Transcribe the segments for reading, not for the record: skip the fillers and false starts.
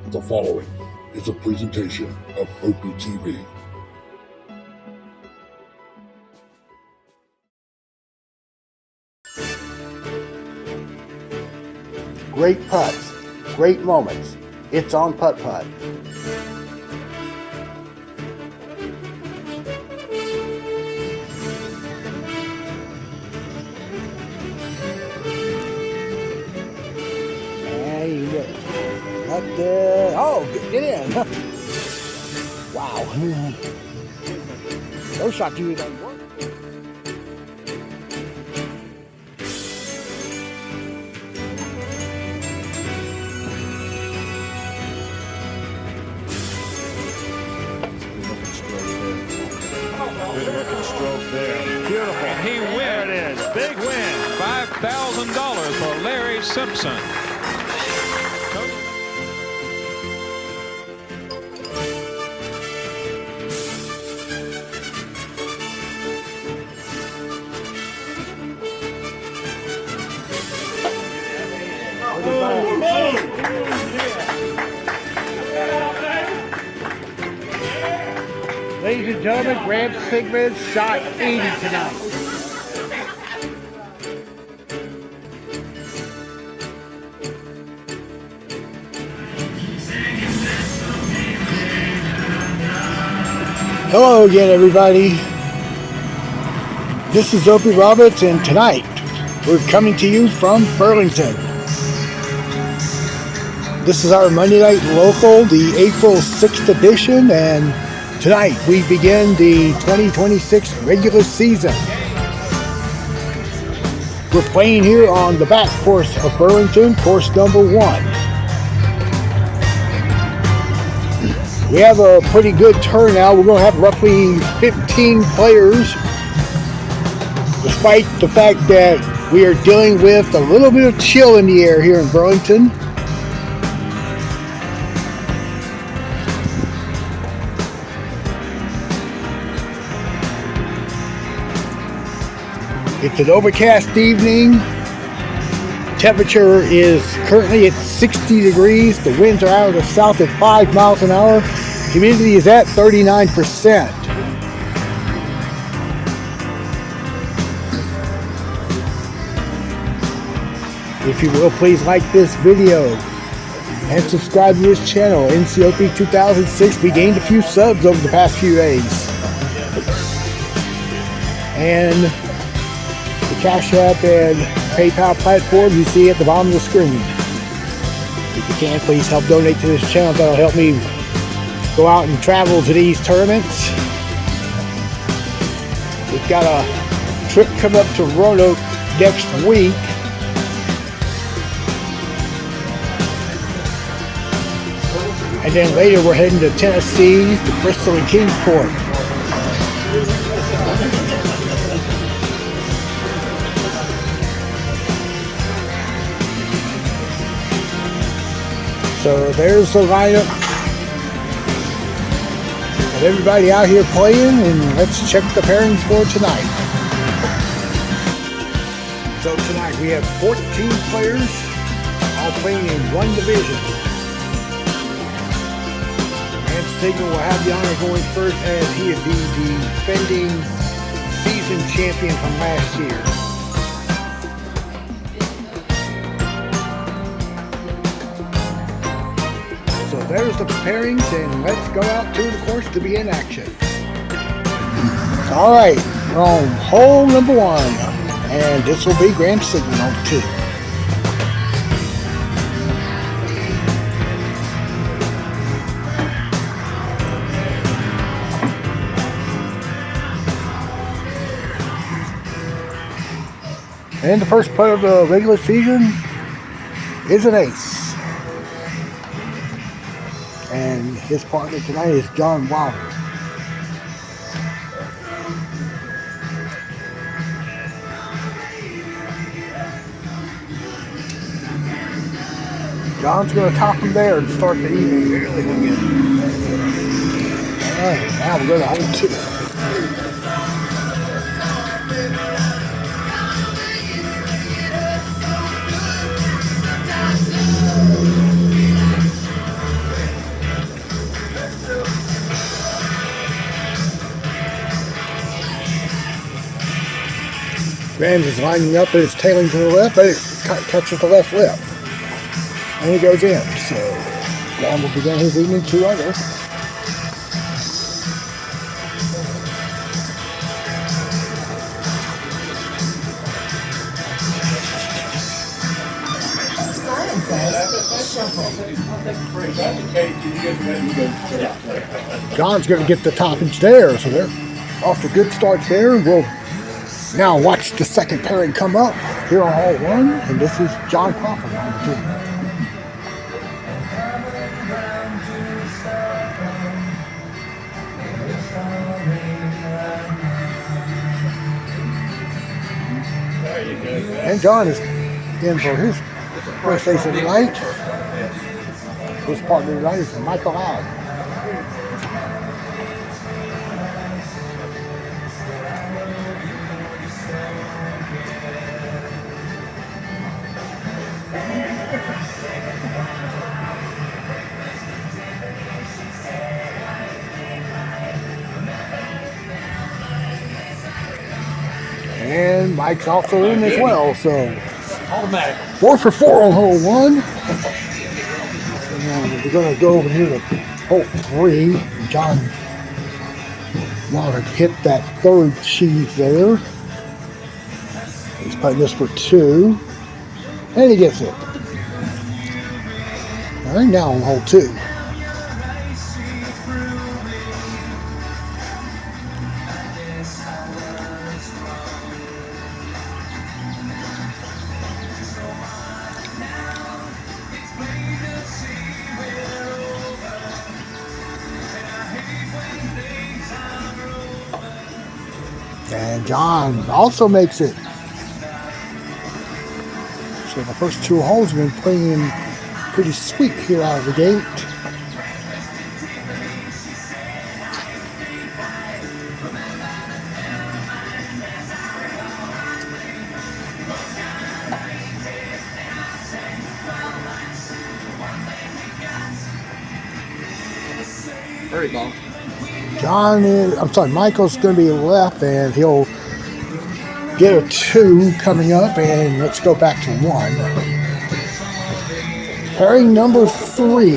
The following is a presentation of Opie TV. Great putts, great moments. It's on Putt-Putt. Get in. Wow. Those shots usually don't work. Good looking stroke there. Beautiful. And he wins. There it is. Big win. $5,000 for Larry Simpson. Ladies and gentlemen, Graham Sigmund shot 80 tonight. Hello again, everybody. This is Opie Roberts, and tonight we're coming to you from Burlington. This is our Monday Night Local, the April 6th edition, and tonight we begin the 2026 regular season. We're playing here on the back course of Burlington, course number 1. We have a pretty good turnout. We're going to have roughly 15 players, despite the fact that we are dealing with a little bit of chill in the air here in Burlington. It's an overcast evening. Temperature is currently at 60 degrees. The winds are out of the south at 5 miles an hour. Humidity is at 39%. If you will, please like this video and subscribe to this channel, NCOP 2006. We gained a few subs over the past few days. And the Cash App and PayPal platform you see at the bottom of the screen. If you can, please help donate to this channel. That'll help me go out and travel to these tournaments. We've got a trip coming up to Roanoke next week. And then later we're heading to Tennessee, to Bristol and Kingsport. So there's the lineup of everybody out here playing, and let's check the pairings for tonight. So tonight we have 14 players, all playing in one division. Grant Signal will have the honor going first, as he is the defending season champion from last year. So there's the pairings, and let's go out to the course to be in action. All right, we're on hole number 1, and this will be Graham Sigmund on 2. And the first putt of the regular season is an ace. And his partner tonight is John Wilder. John's going to top him there and start the evening. Alright, now we're going to hole 2. Graham is lining up and it's tailing to the left, but it catches the left lip. And he goes in. So Graham will begin his evening 2-under. John's going to get the toppage there, so they're off to good starts there. We'll now watch the second pairing come up here on hole 1, and this is John Crawford on the team. And John is in for his first ace of the night. His partner tonight is Michael Allen. And Mike's also in as well, so Automatic. 4 for 4 on hole 1. And we're going to go over here to hole 3. John wanted to hit that third cheese there. He's putting this for 2. And he gets it. All right, now on hole 2. And John also makes it. So the first 2 holes have been playing pretty sweet here out of the gate. Hurry, ball. Michael's going to be left, and he'll get a 2 coming up, and let's go back to 1. Pairing number 3.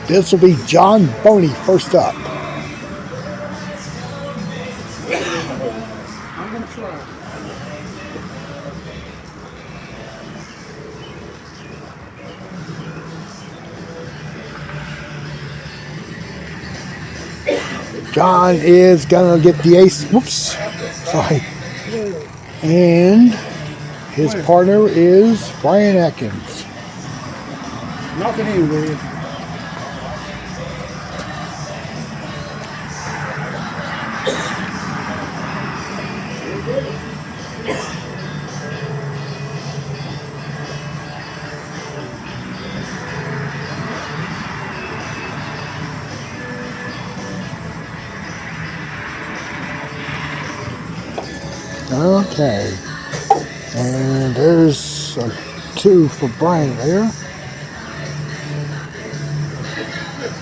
This will be John Boney first up. I'm going to try. John is going to get the ace. Whoops. Sorry. And his partner is Brian Atkins. Knock it in, will you? Okay. And there's a 2 for Brian there.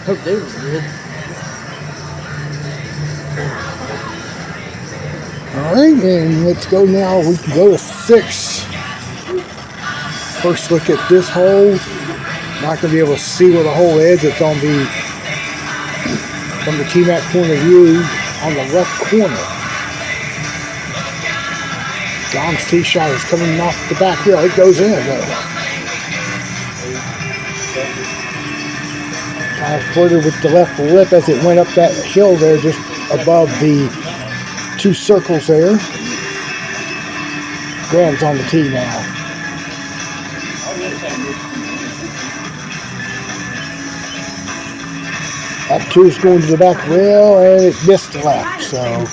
Hope they was good. Alright, and let's go now. We can go to 6. First look at this hole. Not going to be able to see where the hole is. It's on the, from the T-Mac point of view, on the left corner. John's tee shot is coming off the back rail. It goes in, though. Kind of flirted with the left lip as it went up that hill there, just above the 2 circles there. Graham's on the tee now. That 2 is going to the back rail, and it missed the left, so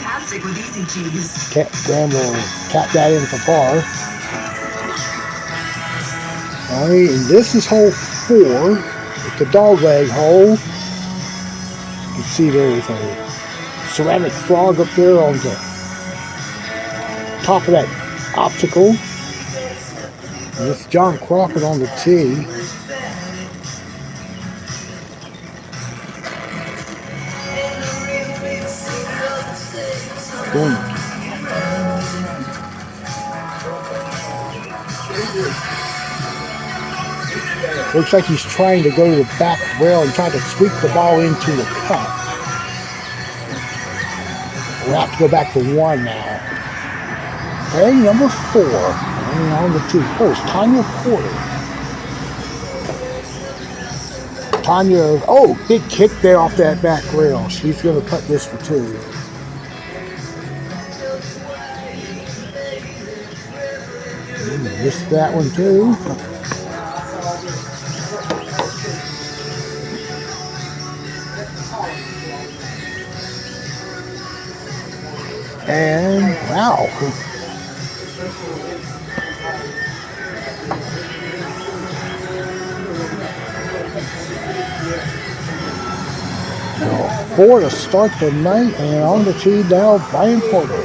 Graham will tap that in for par. Alright, and this is hole 4. It's the dog leg hole. You can see there's a ceramic frog up there on the top of that obstacle. And it's John Crawford on the tee. Looks like he's trying to go to the back rail and try to sweep the ball into the cup. We'll have to go back to 1 now. Okay, number 4. And on the 2. First, Tanya Porter. Tanya, oh, big kick there off that back rail. She's going to putt this for 2. Missed that one too. And wow. So 4 to start the night, and on the tee now, Brian Porter.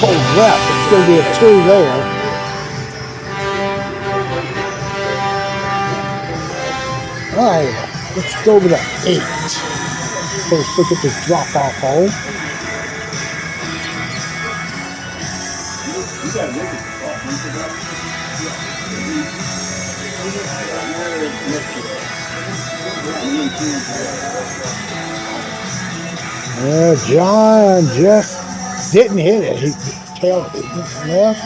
Oh, left. It's going to be a 2 there. All right, let's go over to 8. First look at the drop-off hole. John just didn't hit it. He tailed it left.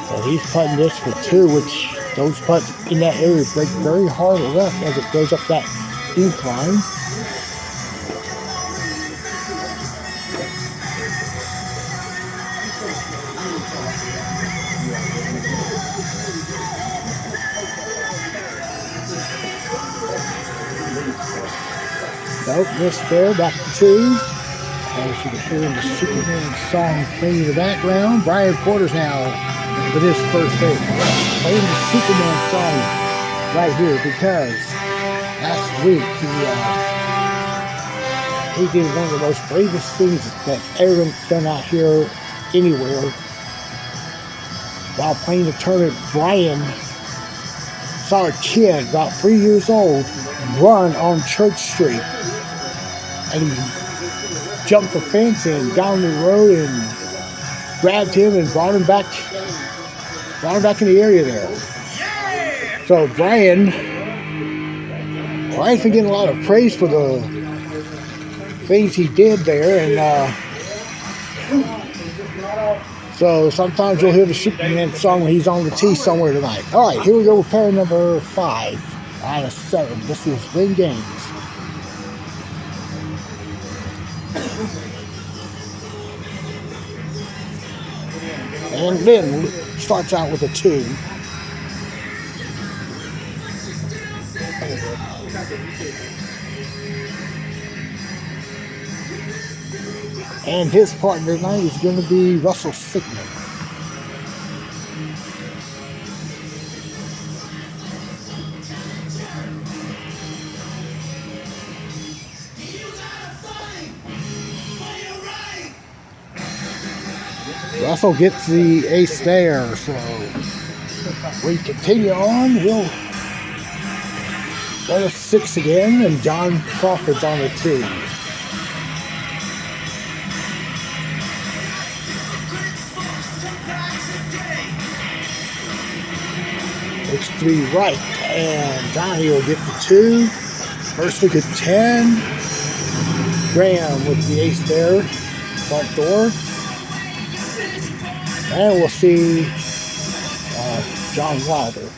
So he's putting this for 2, which those putts in that area break very hard left as it goes up that incline. Nope, missed there, back to 2. As you can hear the Superman song playing in the background. Brian Porter's now with his first hit. Playing the Superman song right here because last week he did one of the most bravest things that's ever done out here anywhere. While playing the tournament, Brian saw a kid about 3 years old run on Church Street. And he jumped the fence and down the road and grabbed him and brought him back in the area there. So Brian's been getting a lot of praise for the things he did there, and so sometimes you'll hear the Superman song when he's on the tee somewhere tonight. All right, here we go with pair number 5 out of 7. This is Win Games. And Lynn starts out with a 2. And his partner tonight is going to be Russell Sigmund. Russell gets the ace there, so we continue on. We'll go to 6 again, and John Crawford's on the 2. It's 3 right, and Johnny will get the 2. First look at 10. Graham with the ace there, front door. And we'll see John Wilder.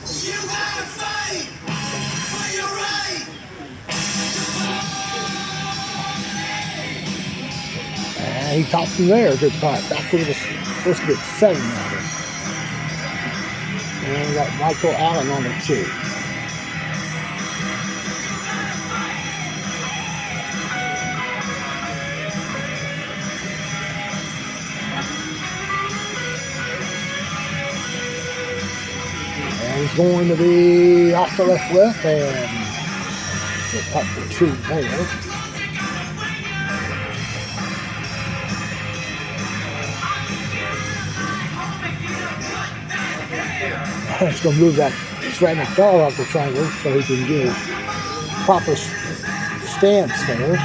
And he topped him there, good putt. Back over the first look at 7 now. And we got Michael Allen on the 2. And he's going to be off the left, and we'll putt for 2 there. It's going to move that ceramic ball out the triangle so he can get his proper stance there.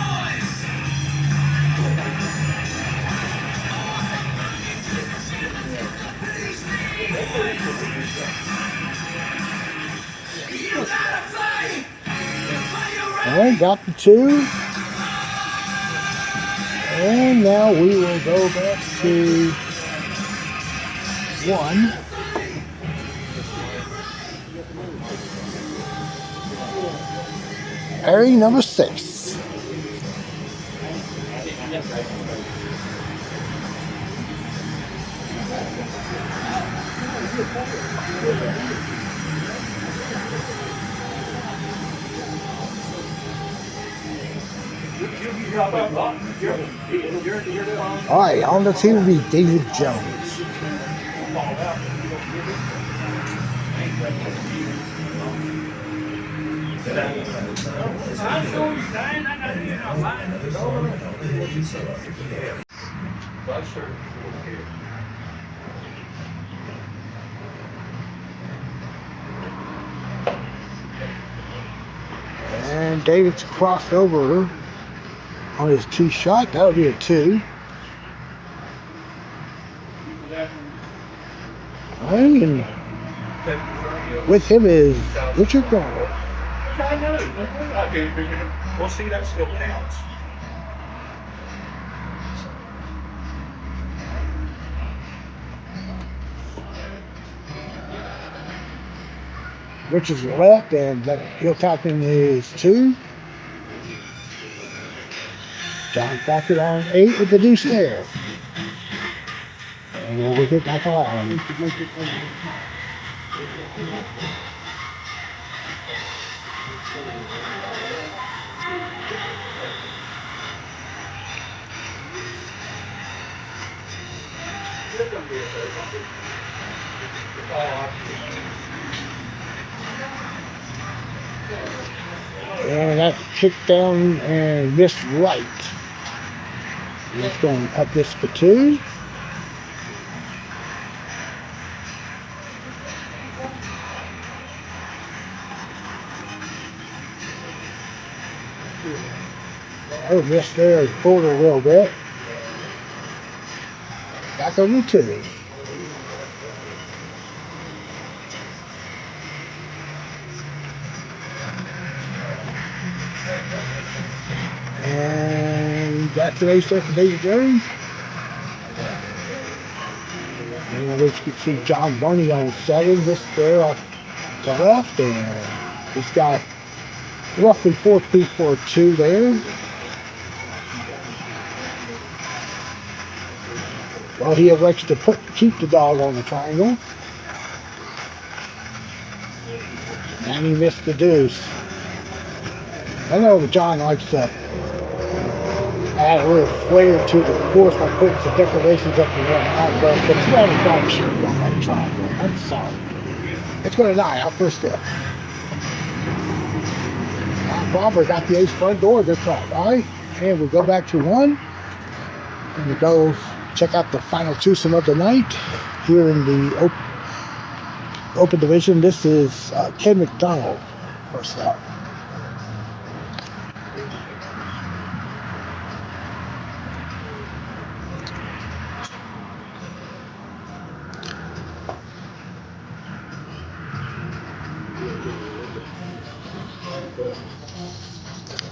And got the 2. And now we will go back to 1. Parry number 6. All right, on the team will be David Jones. And David's crossed over on his 2 shot. That would be a 2. And with him is Richard Garner. Well, see, that still counts. Richard's left, and he'll tap in his 2. John factored on 8 with the deuce there. And we'll get back around. And that kicked down and missed right. Let's go and cut this for 2. Oh, missed there, pulled a little bit. Back on the 2. And that's an ace there for David Jones. And we can see John Barney on 7, missed there off the left, and he's got roughly 4-2 for 2 there. Well, he elects to keep the dog on the triangle. And he missed the deuce. I know John likes to add a little flair to the course by putting some decorations up and whatnot, but it's not a dog shirt on that triangle. I'm sorry. It's going to die out first step. Bobber got the ace front door this time, right? And we go back to 1. And we go check out the final twosome of the night here in the open division. This is Ken McDonald first up.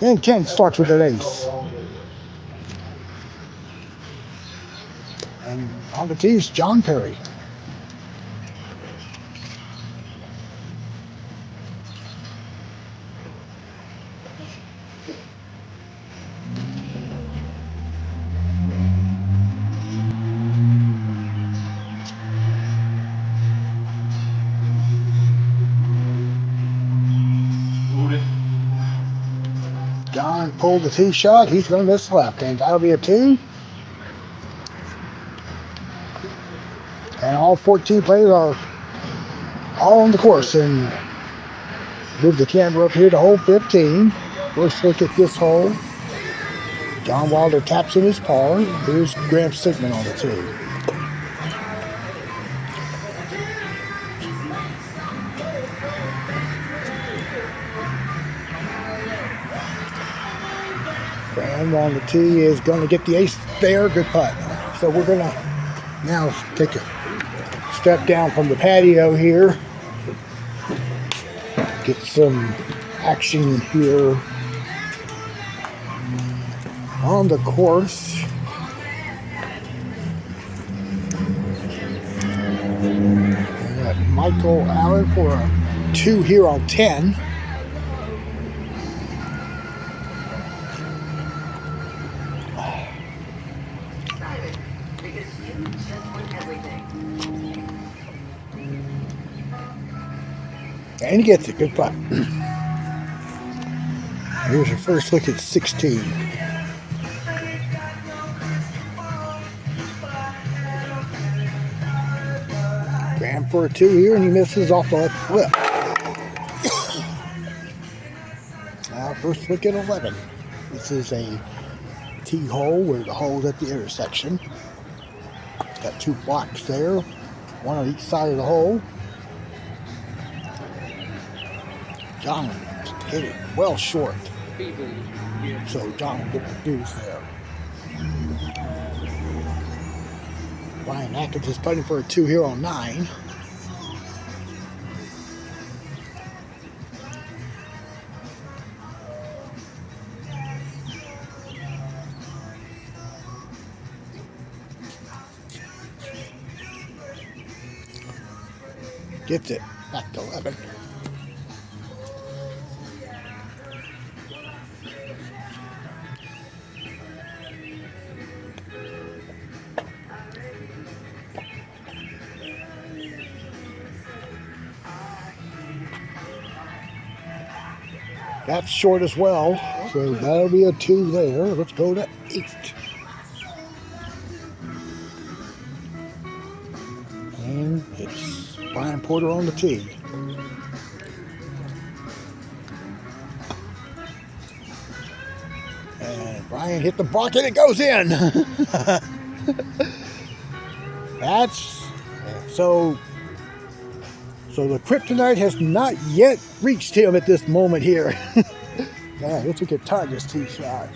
And Ken starts with an ace. And on the tee is John Perry. John pulled the tee shot. He's going to miss left, and that'll be a 2. And all 14 players are all on the course. And move the camera up here to hole 15. First look at this hole. John Wilder taps in his par. Here's Graham Sigmund on the tee. And on the tee is going to get the ace there. Good putt. So we're going to now take a step down from the patio here. Get some action here on the course. Got Michael Allen for a 2 here on 10. And he gets it. Good putt. Here's your first look at 16. Graham for a 2 here, and he misses off the left flip. Now, first look at 11. This is a tee hole where the hole's at the intersection. Got 2 blocks there, one on each side of the hole. John hit it well short. So John will get the deuce there. Brian Atkins is putting for a 2 here on 9. Gets it back to 11. That's short as well, so that'll be a 2 there. Let's go to 8. And it's Brian Porter on the tee. And Brian hit the block and it goes in. That's so the kryptonite has not yet reached him at this moment here. Yeah, let's look at Tanya's tee shot.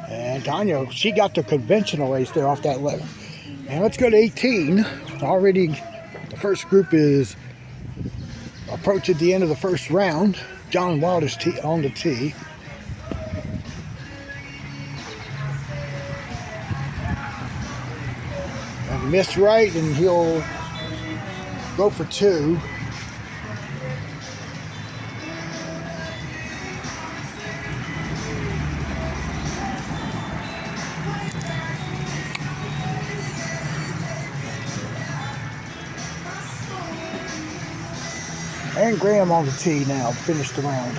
And Tanya, she got the conventional ace there off that left. And let's go to 18. Already the first group is approaching the end of the first round. John Wild is on the tee. And missed right, and he'll go for 2. And Graham on the tee now, finished the round.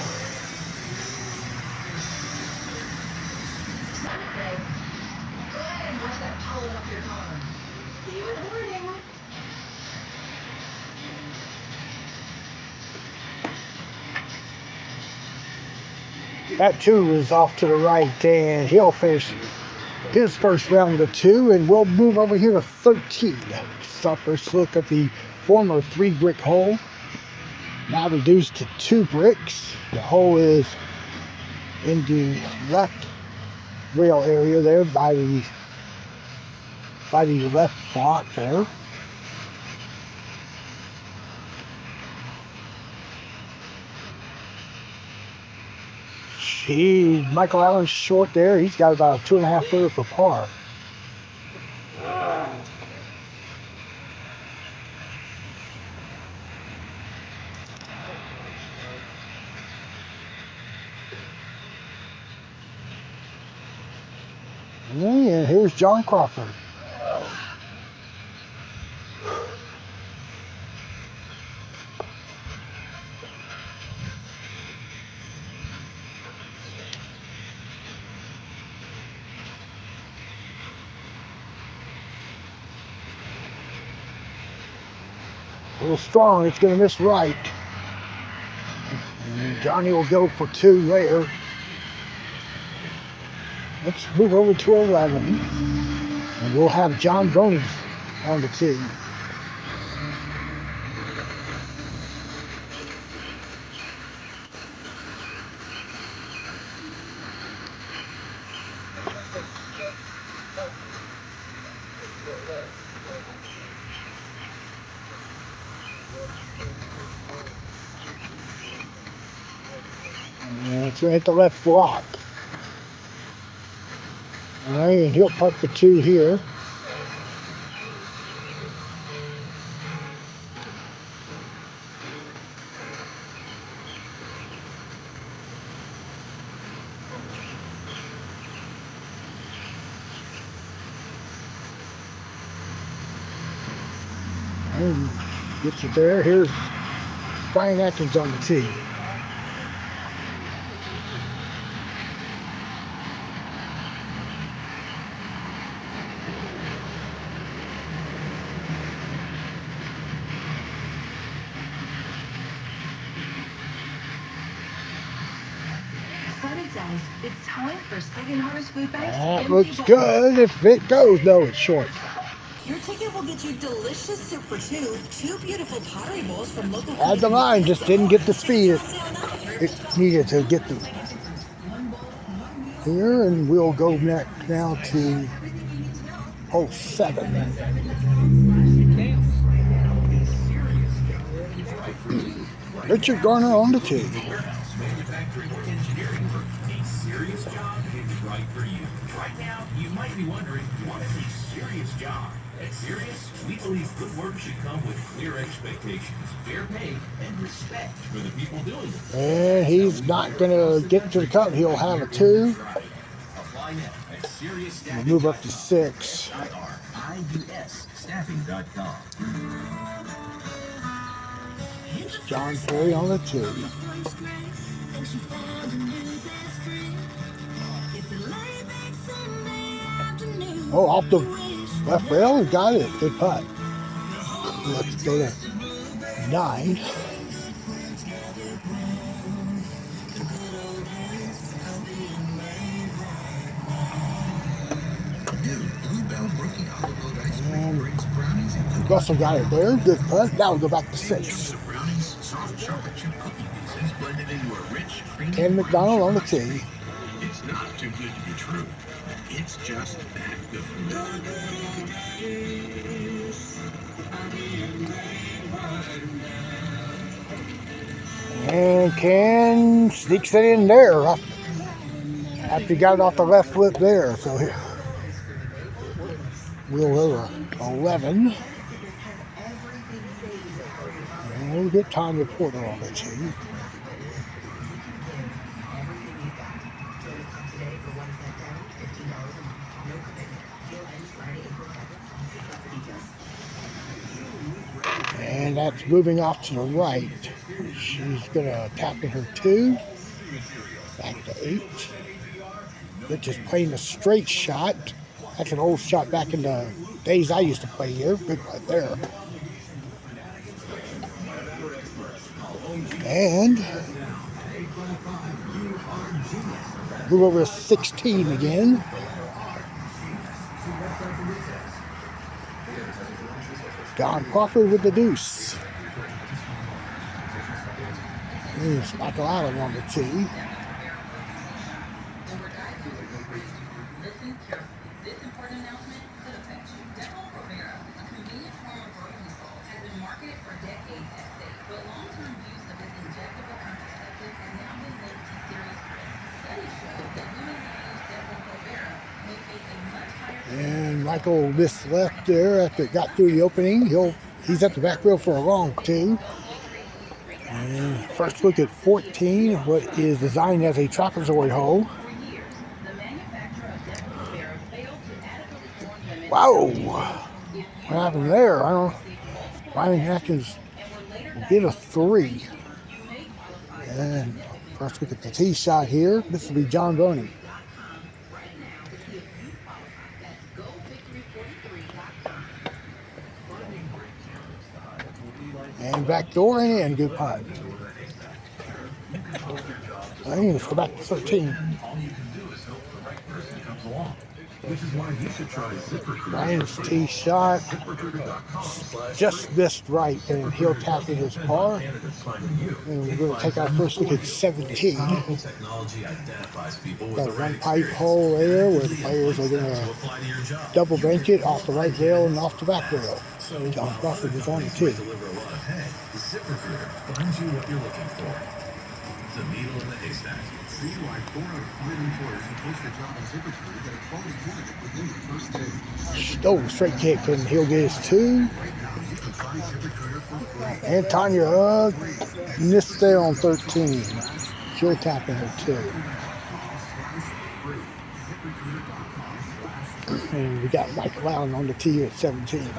That 2 is off to the right, and he'll finish his first round of 2, and we'll move over here to 13. So first look at the former 3-brick hole. Now reduced to 2 bricks. The hole is in the left rail area there by the left block there. Michael Allen's short there. He's got about a 2.5 footer for par. And here's John Crawford. A little strong, it's going to miss right. And Johnny will go for 2 there. Let's move over to 11. And we'll have John Boney on the tee. And it's going to hit the left block. And he'll putt the 2 here. And gets it there. Here's Brian Atkins on the tee. It's time for Second Harvest Food Banks. That looks good. If it goes, no, it's short. Your ticket will get you delicious soup for two beautiful pottery bowls from local. Had the line, just didn't get the speed it needed to get them here, and we'll go next now to hole 7. Richard Garner on the tee. Serious job is right for you. Right now, you might be wondering, what is a serious job? At Serious, we believe good work should come with clear expectations, fair pay, and respect for the people doing it. And he's not going to get to the cup. He'll have a 2. Apply now at We'll move up to 6. IUSstaffing.com. It's John Perry on the tee. Oh, off the left rail, got it. Good putt. Let's go to 9. And Russell got it there. Good putt. Now we'll go back to 6. Ken McDonald on the tee. It's not too good to be true. It's just that good. And Ken sneaks it in there after he got it off the left foot there. So here we'll go to 11. And we'll get Tom Reporter on the tee. And that's moving off to the right. She's going to tap in her 2. Back to 8. Which is playing a straight shot. That's an old shot back in the days I used to play here. Good right there. And move over to 16 again. Don Crawford with the deuce. Here's Michael Allen on the tee. And Michael missed left there after it got through the opening. He's at the back rail for a long 2. And first look at 14, what is designed as a trapezoid hole. Wow! What happened there? I don't know. Brian Atkins will get a 3. And first look at the tee shot here. This will be John Boney. And back door and in, good putt. Let's go back to 13. which is why you should try ZipRecruiter. Brian's tee shot just missed right, and he'll tap in his par. And we're going to take our first look at 17. Got one pipe hole there where the players are going to double bank it off the right rail and off the back rail. John Crawford is on the tee. ZipRecruiter finds you what you're looking for. The needle in the haystack. See why 4 out of 5 employers who post a job on ZipRecruiter get a quality candidate within the first day. Oh, straight kick, and he'll get his 2. And Tanya missed there on 13. She'll tap in her 2. And we got Mike Allen on the tee at 17. Delivery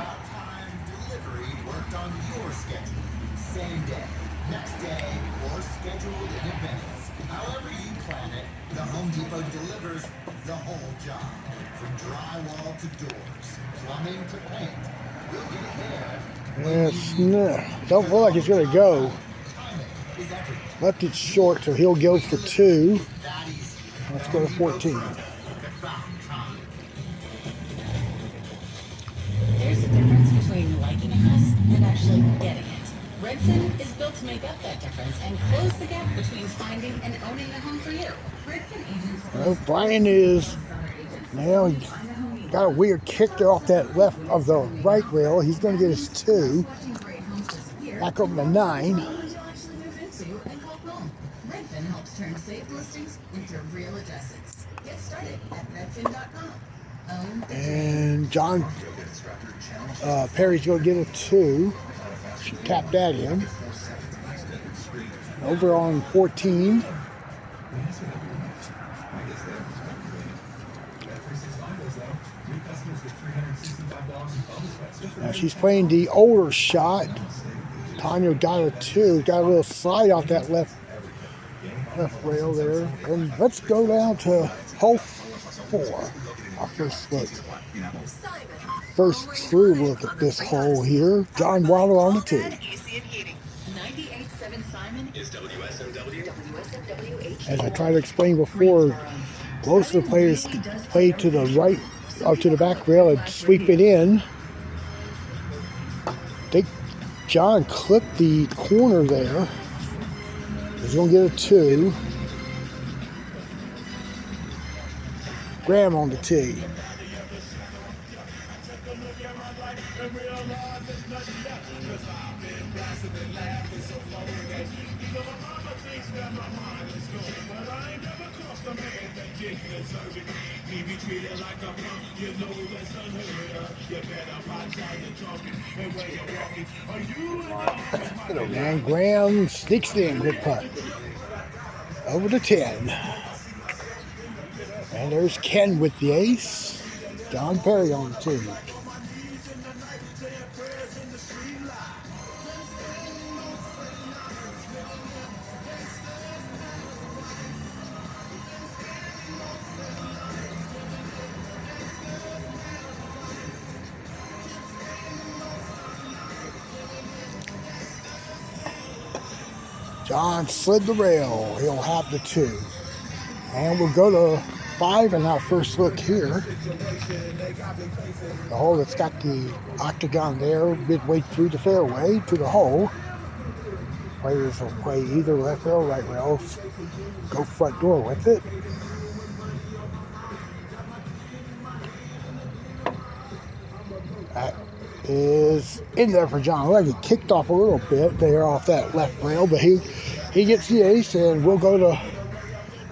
worked on your schedule. Same day, next day, or scheduled in advance. However you plan it, the Home Depot delivers the whole job. From drywall to doors, plumbing to paint. We'll get it there. Don't look like it's going to go. Left it short, so he'll go for 2. Let's go to 14. There's a difference between liking a house and actually getting it. Redfin is built to make up that difference and close the gap between finding and owning a home for you. Redfin agents. Well, Brian is now he got a weird kick there off that left of the right rail. He's going to get his 2. Back over to 9. Redfin helps turn safe listings into real addresses. Get started at redfin.com. And John Perry's going to get a 2. She tapped that in. Over on 14. Now she's playing the older shot. Tanya got a 2. Got a little slide off that left rail there. And let's go down to hole 4. Our first look. First true look at this hole here. John Waller on the tee. As I tried to explain before, most of the players play to the right or to the back rail and sweep it in. I think John clipped the corner there. He's going to get a 2. Graham on the tee. And Graham sneaks in with putt. Over to 10. And there's Ken with the ace. John Perry on the tee. John slid the rail. He'll have the 2. And we'll go to 5 in our first look here. The hole that's got the octagon there midway through the fairway to the hole. Players will play either left rail or right rail. Go front door with it. That is in there for John. Well, he kicked off a little bit there off that left rail, but he gets the ace, and we'll go to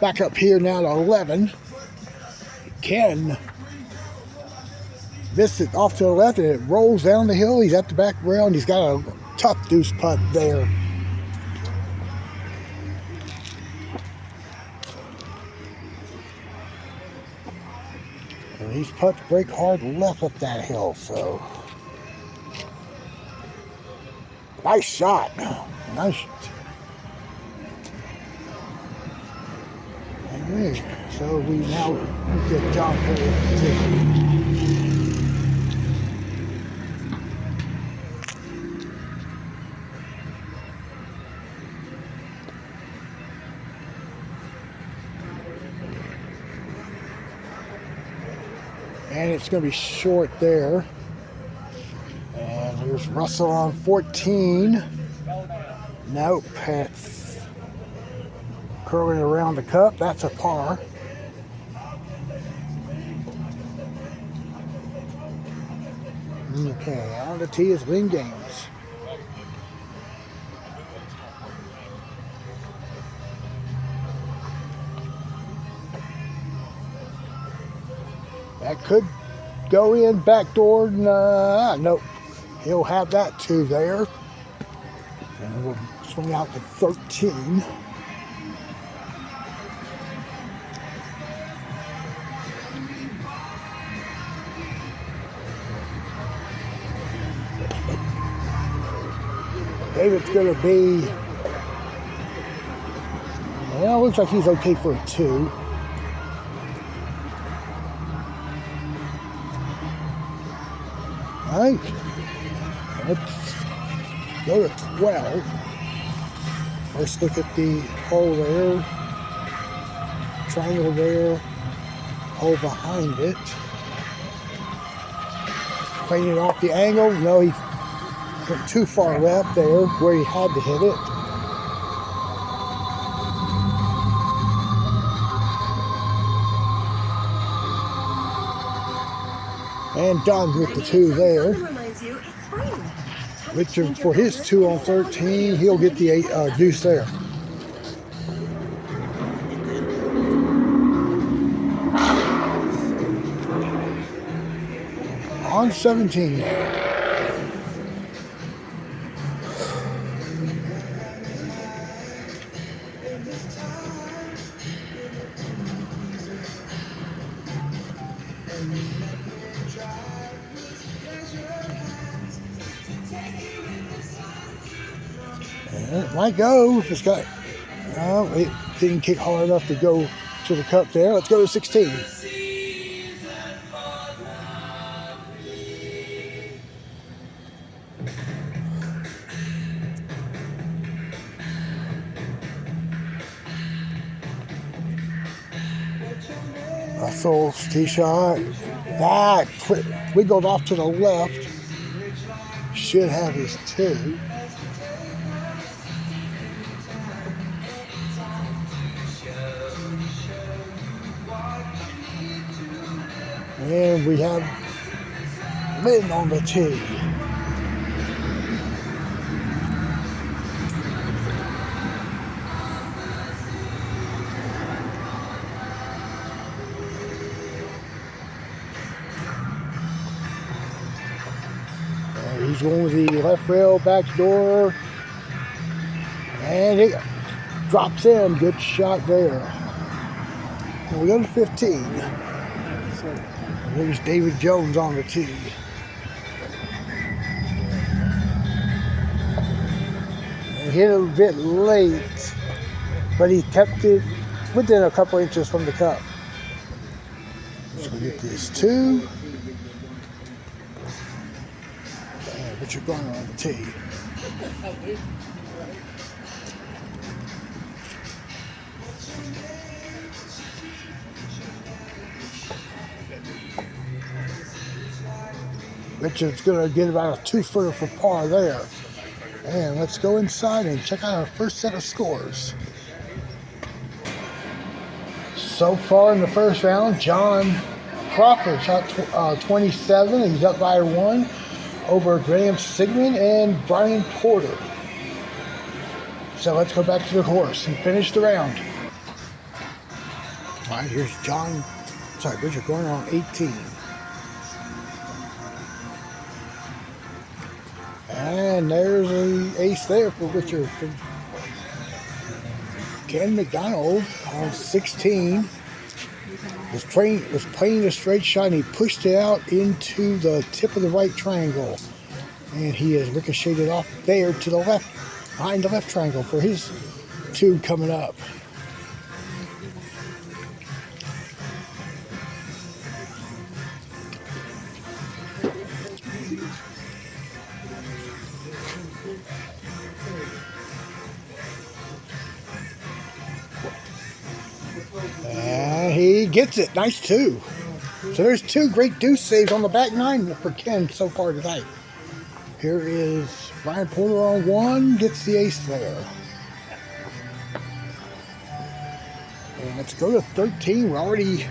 back up here now to 11. Ken missed it off to the left, and it rolls down the hill. He's at the back rail, and he's got a tough deuce putt there. And these putts break hard left up that hill, so nice shot. Nice. Alright, so we now look at John Perry. And it's going to be short there. And there's Russell on 14. Nope, it's curling around the cup. That's a par. Okay, on the tee is Win Games. That could go in backdoor. Nope. He'll have that too there. And we'll swing out to 13. David's going to be, well, looks like he's okay for a 2. All right, let's go to 12. First look at the hole there, triangle there, hole behind it. Playing it off the angle. No, he went too far left there where he had to hit it. And done with the 2 there. Richard for his 2 on 13, he'll get the 8 deuce there. On 17 now. And it might go. It's got, it didn't kick hard enough to go to the cup there. Let's go to 16. Russell's tee shot. That wiggled off to the left. Should have his 2. And we have Lynn on the tee. He's going with the left rail, back door, and it drops in. Good shot there. And we go to 15. There's David Jones on the tee. And hit it a bit late, but he kept it within a couple inches from the cup. So we get this 2. Richard Garner on the tee. Richard's going to get about a 2-footer for par there. And let's go inside and check out our first set of scores. So far in the first round, John Crawford shot 27. He's up by 1 over Graham Sigmund and Brian Porter. So let's go back to the course and finish the round. All right, here's Richard Garner on 18. And there's an ace there for Richard. Ken McDonald on 16 was playing a straight shot and he pushed it out into the tip of the right triangle. And he has ricocheted off there to the left, behind the left triangle for his 2 coming up. And he gets it. Nice 2. So there's 2 great deuce saves on the back 9 for Ken so far tonight. Here is Brian Porter on 1, gets the ace there. And let's go to 13. We're already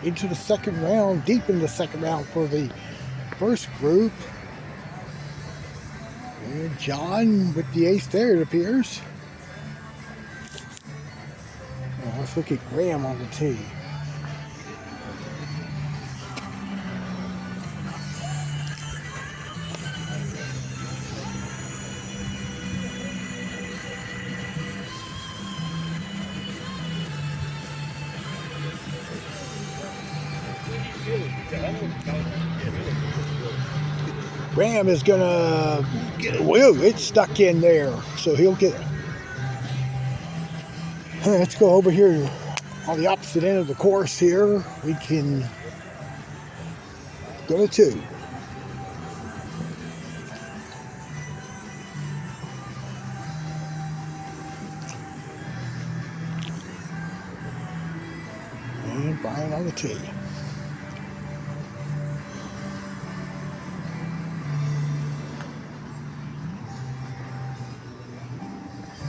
into the second round, deep in the second round for the first group. And John with the ace there, it appears. Now let's look at Graham on the tee. Graham is gonna get a wheel. It's stuck in there, so he'll get it. Let's go over here on the opposite end of the course here. We can go to 2. And Brian on the tee.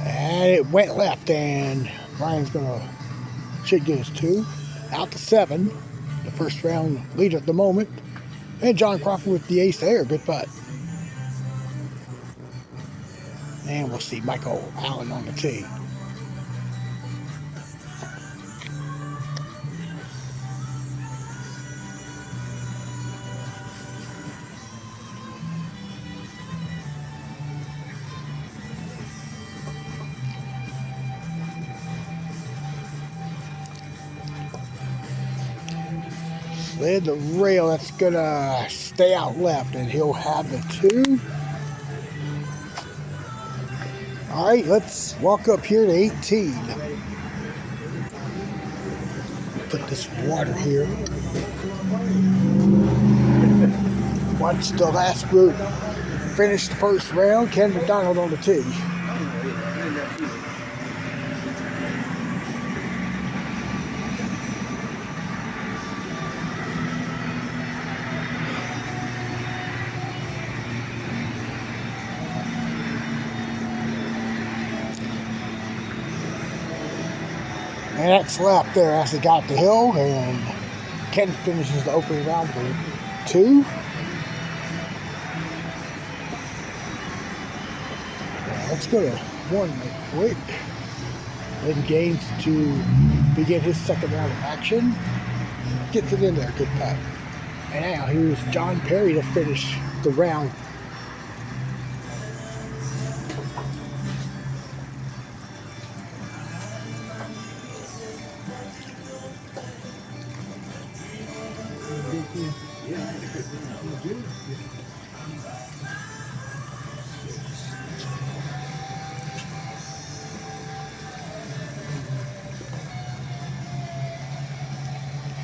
And it went left, and Brian's should get his 2. Out to 7. The first round leader at the moment. And John Crawford with the ace there. Good putt. And we'll see Michael Allen on the tee. Slid the rail, that's gonna stay out left, and he'll have the 2. All right, let's walk up here to 18. Put this water here. Watch the last group finish the first round. Ken McDonald on the tee. And that's left there as he got the hill, and Ken finishes the opening round for 2. Now let's go to 1 real quick. Then Gaines to begin his second round of action. Gets it in there, good putt. And now here's John Perry to finish the round.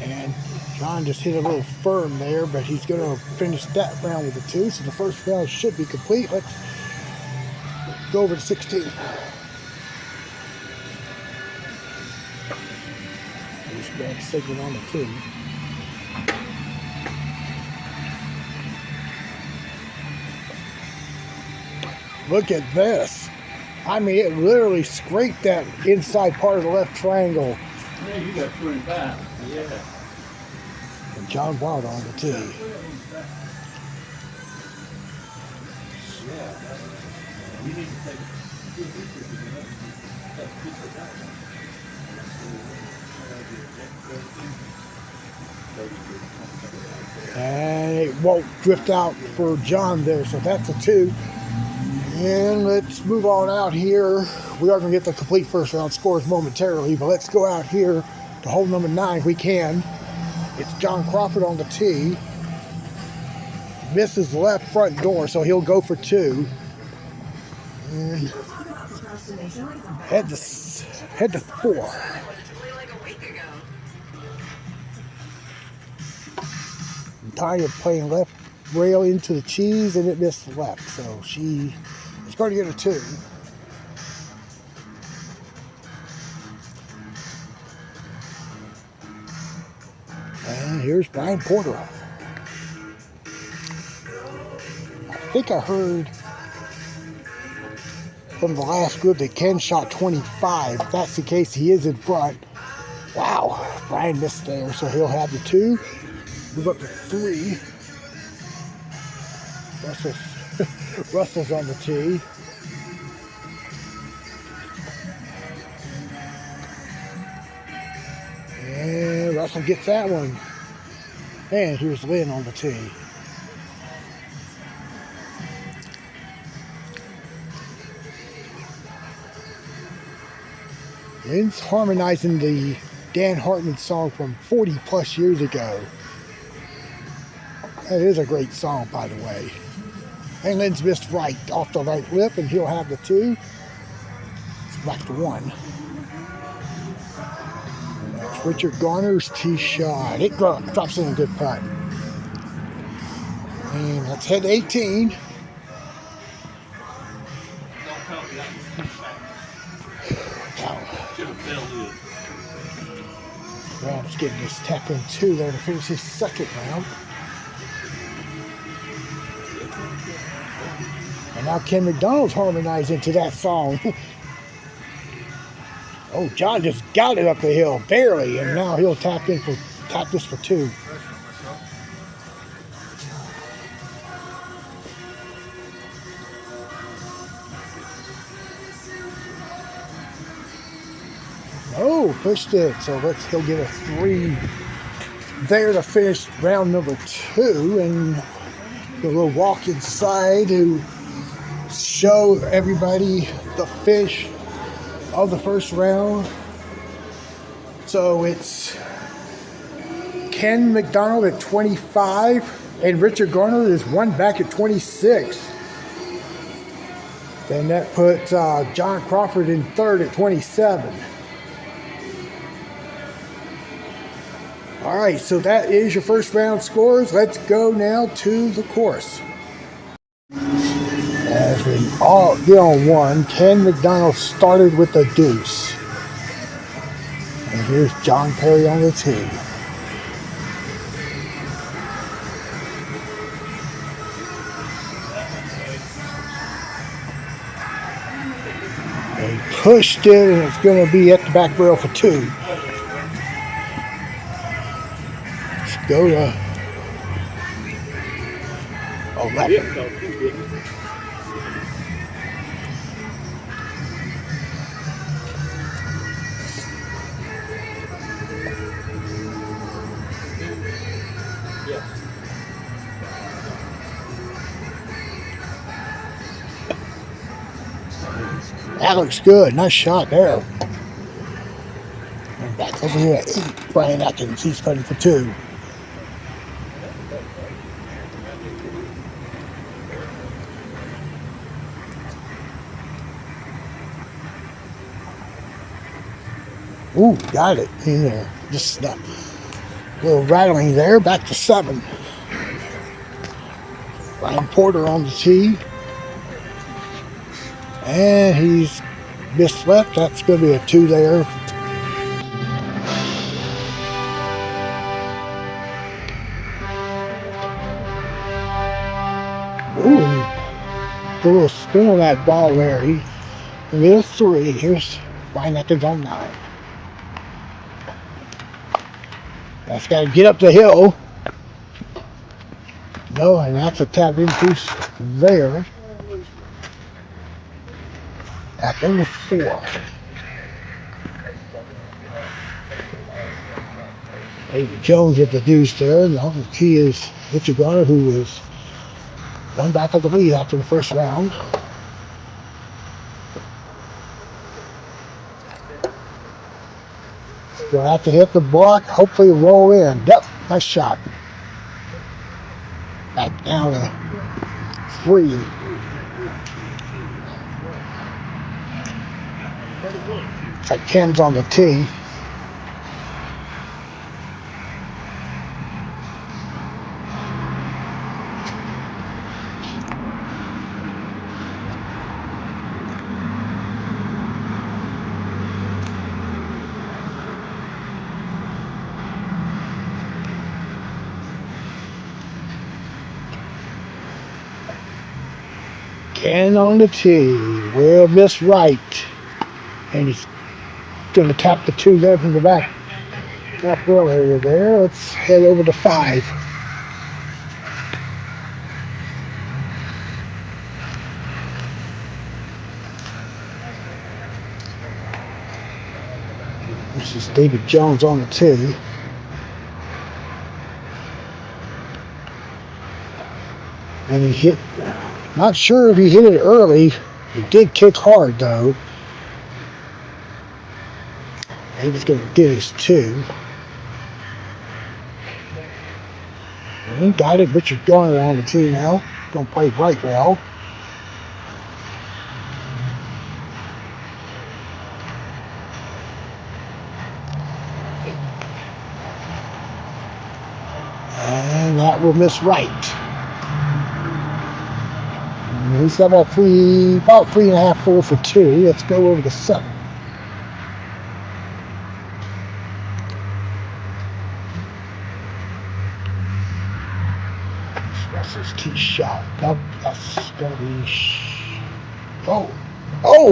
And John just hit a little firm there, but he's going to finish that round with a 2. So the first round should be complete. Let's go over to 16. Just grab a signal on the 2. Look at this. I mean, it literally scraped that inside part of the left triangle. Yeah, you got 25. Yeah. And John Wild on the tee. And it won't drift out for John there, so that's a 2. And let's move on out here. We are going to get the complete first round scores momentarily, but let's go out here to hole number 9 if we can. It's John Crawford on the tee. Misses the left front door, so he'll go for 2. And head to 4. Tanya playing left rail into the cheese, and it missed the left, so she is going to get a 2. And And here's Brian Porter. I think I heard from the last group that Ken shot 25. If that's the case, he is in front. Wow, Brian missed there, so he'll have the 2. Move up to 3. Russell's on the tee. And Russell gets that one. And here's Lynn on the tee. Lynn's harmonizing the Dan Hartman song from 40 plus years ago. That is a great song, by the way. And Lynn's missed right off the right lip, and he'll have the 2. It's back to 1. That's Richard Garner's tee shot. It drops in a good putt. And let's head to 18. Brown's getting his tap in 2 there to finish his second round. And now Ken McDonald's harmonizing to that song. Oh, John just got it up the hill, barely, and now he'll tap this for 2. Oh, pushed it. So he'll get a 3 there to finish round number 2, and we'll walk inside to show everybody the finish of the first round. So it's Ken McDonald at 25, and Richard Garner is 1 back at 26. Then that puts John Crawford in 3rd at 27. All right, so that is your first round scores. Let's go now to the course. As we all get on 1, Ken McDonald started with a deuce. And here's John Perry on the tee. He pushed it, and it's going to be at the back rail for 2. Let's go to 11. That looks good. Nice shot there. And back over here at 8. Brian Atkins, he's putting for 2. Ooh, got it in there. Just a little rattling there. Back to 7. Brian Porter on the tee. And he's missed left. That's going to be a 2 there. Ooh, a little spin on that ball there. He missed 3. Here's Brian Atkins on 9. That's got to get up the hill. No, and that's a tap increase there. At number 4. David Jones at the deuce there. And the key is Richard Garner, who was 1 back of the lead after the first round. You'll have to hit the block, hopefully roll in. Yep, nice shot. Back down to 3. Looks like Ken's on the tee. Again on the tee. Will miss right. And he's going to tap the 2 there from the back row area there. Let's head over to 5. This is David Jones on the tee. And he hit, not sure if he hit it early. He did kick hard though. And he's going to get his 2. And he got it. Richard Garner on the tee now. Going to play right well. And that will miss right. And he's got about 3.5, 4 for 2. Let's go over to 7. That's his tee shot. That's going to be...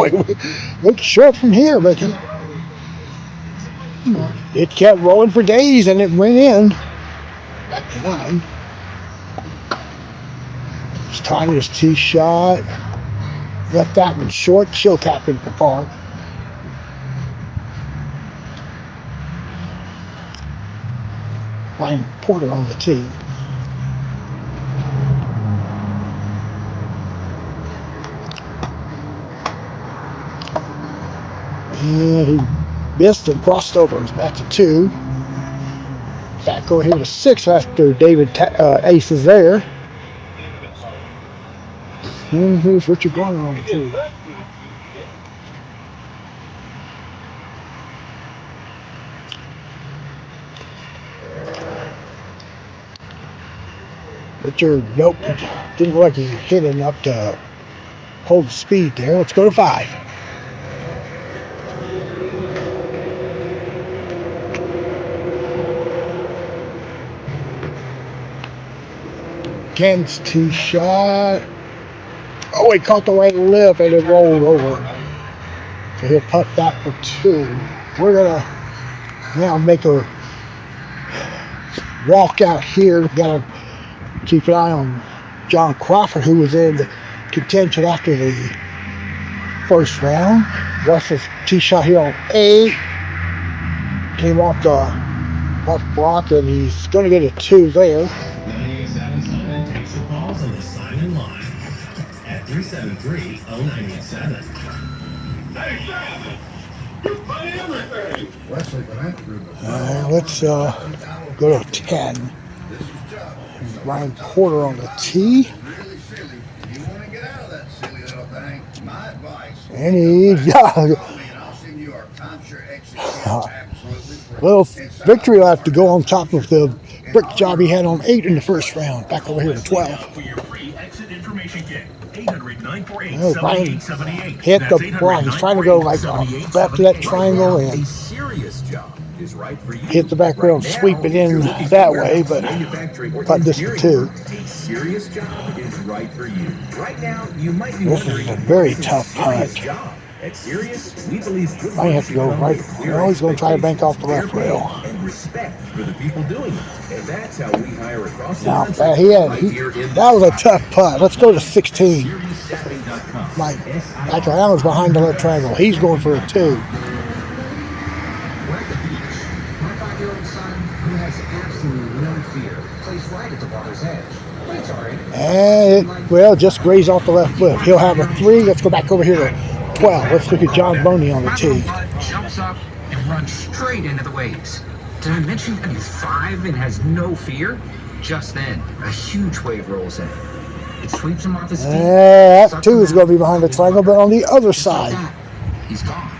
it looked short from here, but it kept rolling for days and it went in. Back to 9. He's timing his tee shot. Left that one short. She'll tap in for par. Ryan Porter on the tee. And he missed and crossed over. It's back to 2. Back over here to 6 after David aces there. And here's Richard Garner on the tee. Richard, nope, didn't look like he hit enough to hold the speed there. Let's go to 5. Ken's tee shot. Oh, he caught the right lip and it rolled over. So he'll putt that for 2. We're going to now make a walk out here. We've got to keep an eye on John Crawford, who was in the contention after the first round. Russell's tee shot here on 8. Came off the left block and he's going to get a 2 there. 9877 takes the balls on the sign-in line at 373-0987. Let's go to 10. Ryan Porter on the tee. And he little victory lap to go on top of the brick job he had on 8 in the first round. Back over here to 12. Oh, Ryan hit the block. He's trying to go like back to that triangle and hit the back rail and sweep it in that way, but putt this for 2. This is a very tough putt. Might have to go right. Well, he's going to try to bank off the left rail. Now, that was a tough putt. Let's go to 16. Mike, Michael Allen's behind the left triangle. He's going for a 2. And it, just grazed off the left lip. He'll have a 3. Let's go back over here to 12. Let's look at John Boney on the tee. Jumps up and runs straight into the waves. Did I mention that he's 5 and has no fear? Just then, a huge wave rolls in. It sweeps him off his feet. That 2 is going to be behind the triangle, but on the other side. He's gone.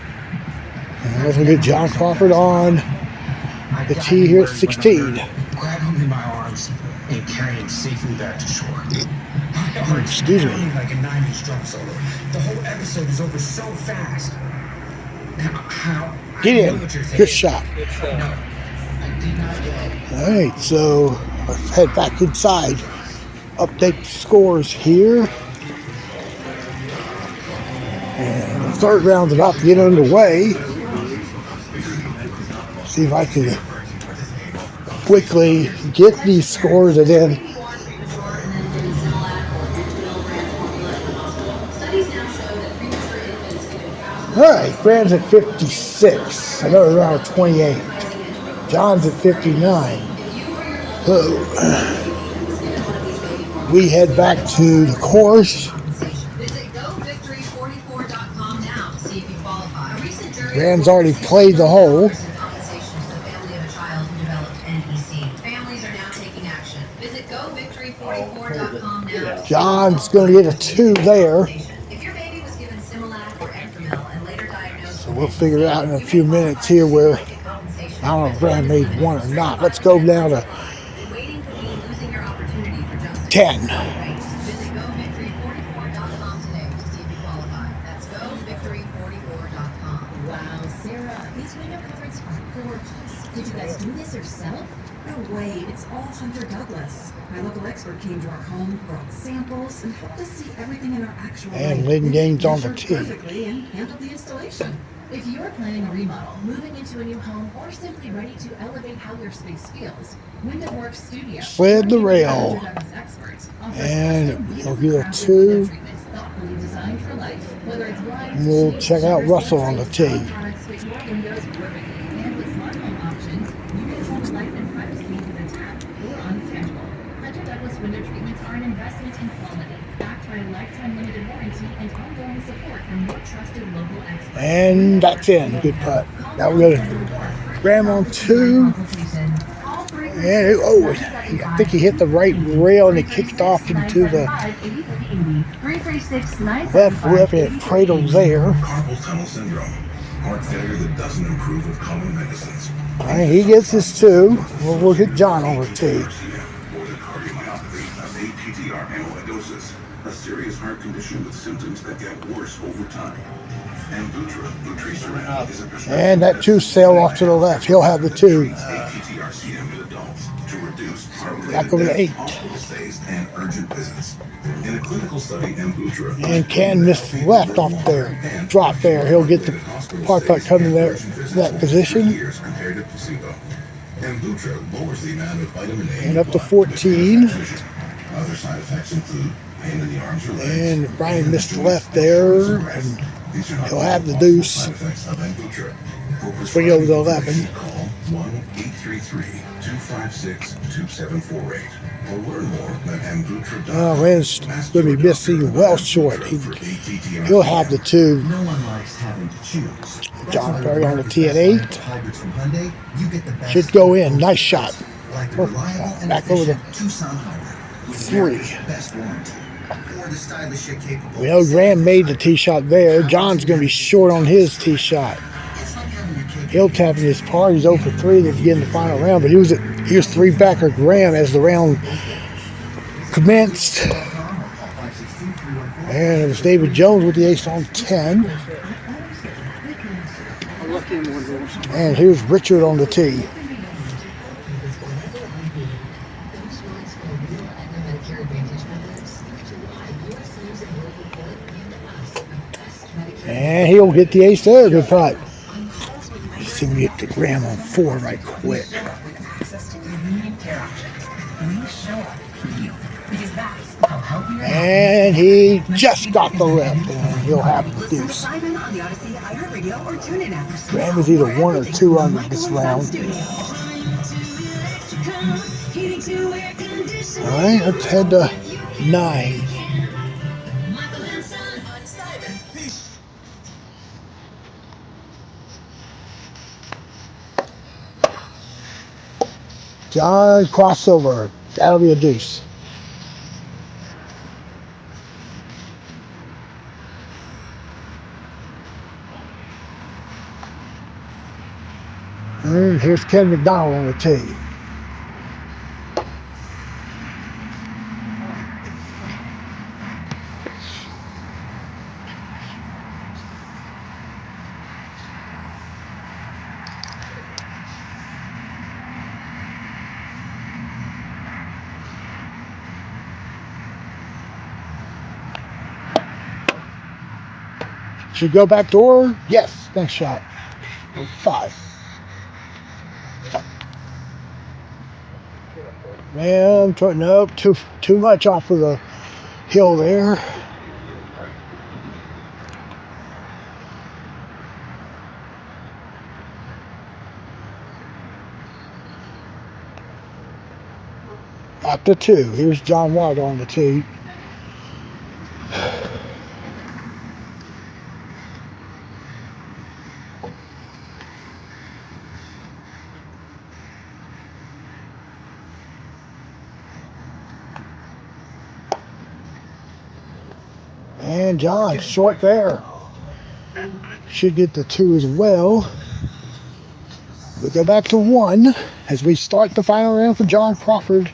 And let's look at John Crawford on the tee here at 16. Grab him in my arms and carry him safely back to shore. Excuse me. Like a 9-inch drum solo. The whole episode is over so fast. Get in. Good shot. All right, so let's head back inside. Update the scores here. And the third round's about to get underway. See if I can quickly get these scores and then. All right, Graham's at 56. Another round of 28. John's at 59. So we head back to the course. Graham's already played the hole. John's going to get a 2 there. So we'll figure out in a few minutes here where, I don't know if Graham made 1 or not. Let's go down to 10. Wow, Sarah, these window covers are gorgeous. Did you guys do this yourself? No way, it's all Hunter Douglas. My local expert came to our home, brought samples, and helped us see everything in our actual And light. Lynn Gaines on the tee. Perfectly and handled the installation. If you're planning a remodel, moving into a new home, or simply ready to elevate how your space feels, WindowWorks Studio. Slid the rail. And we'll get a 2. And we'll check out Russell on the tee. Hunter Douglas window treatments are an investment in quality, backed by a lifetime limited warranty and ongoing support from your trusted local experts. And that's in. Good putt. Now we're going to Graham on 2. And I think he hit the right rail and it kicked off into the left lip and it cradled there. Carpal tunnel syndrome. Heart failure that doesn't improve with common medicines. All right, he gets his 2. We'll hit John on the tee. ATTR amyloidosis, a serious heart condition with symptoms that get worse over time. And vutrisiran is a prescription. And that 2 sailed off to the left. He'll have the 2. ATTRCM in adults to reduce Back over to 8. hospital stays and urgent visits. In a clinical study, Amvuttra And Can missed left off there. Drop there. He'll get the putt coming there to that position. years compared to placebo. Amvuttra lowers the amount of vitamin A And up to 14. Other side effects include pain in the arms or legs. And Brian missed left there. And he'll have the deuce. Side effects of Amvuttra. Swing over to 11. Call 1-833-256-2748 or learn more at Amvuttra.com. Oh, Rand's going to be missing well short. He'll have the 2. No one likes having to choose. John Perry on the tee at 8. Hybrids from Hyundai, you get the best. Should go in. Nice shot. Like the reliable and Back over efficient to Tucson Hybrid. with 3. America's best warranty. Or the stylish yet capable. We know Graham made the tee shot there. John's going to be short on his tee shot. It's like having your cake. He'll tap in his par. He's 0 for 3 to begin the final round. But he was 3 back of Graham as the round commenced. And it was David Jones with the ace on 10. And here's Richard on the tee. And he'll get the ace there. Good putt. Let's see if we get to Graham on 4 right quick. And he just got the left. And he'll have the deuce. Graham is either 1 or 2 under this round. All right, let's head to 9. John crossover. That'll be a deuce. And here's Ken McDonald on the tee. Should go back door. Yes, nice shot. 5. Man, nope, too much off of the hill there. At the 2. Here's John Wild on the tee. And John, short there. Should get the 2 as well. We go back to 1 as we start the final round for John Crawford.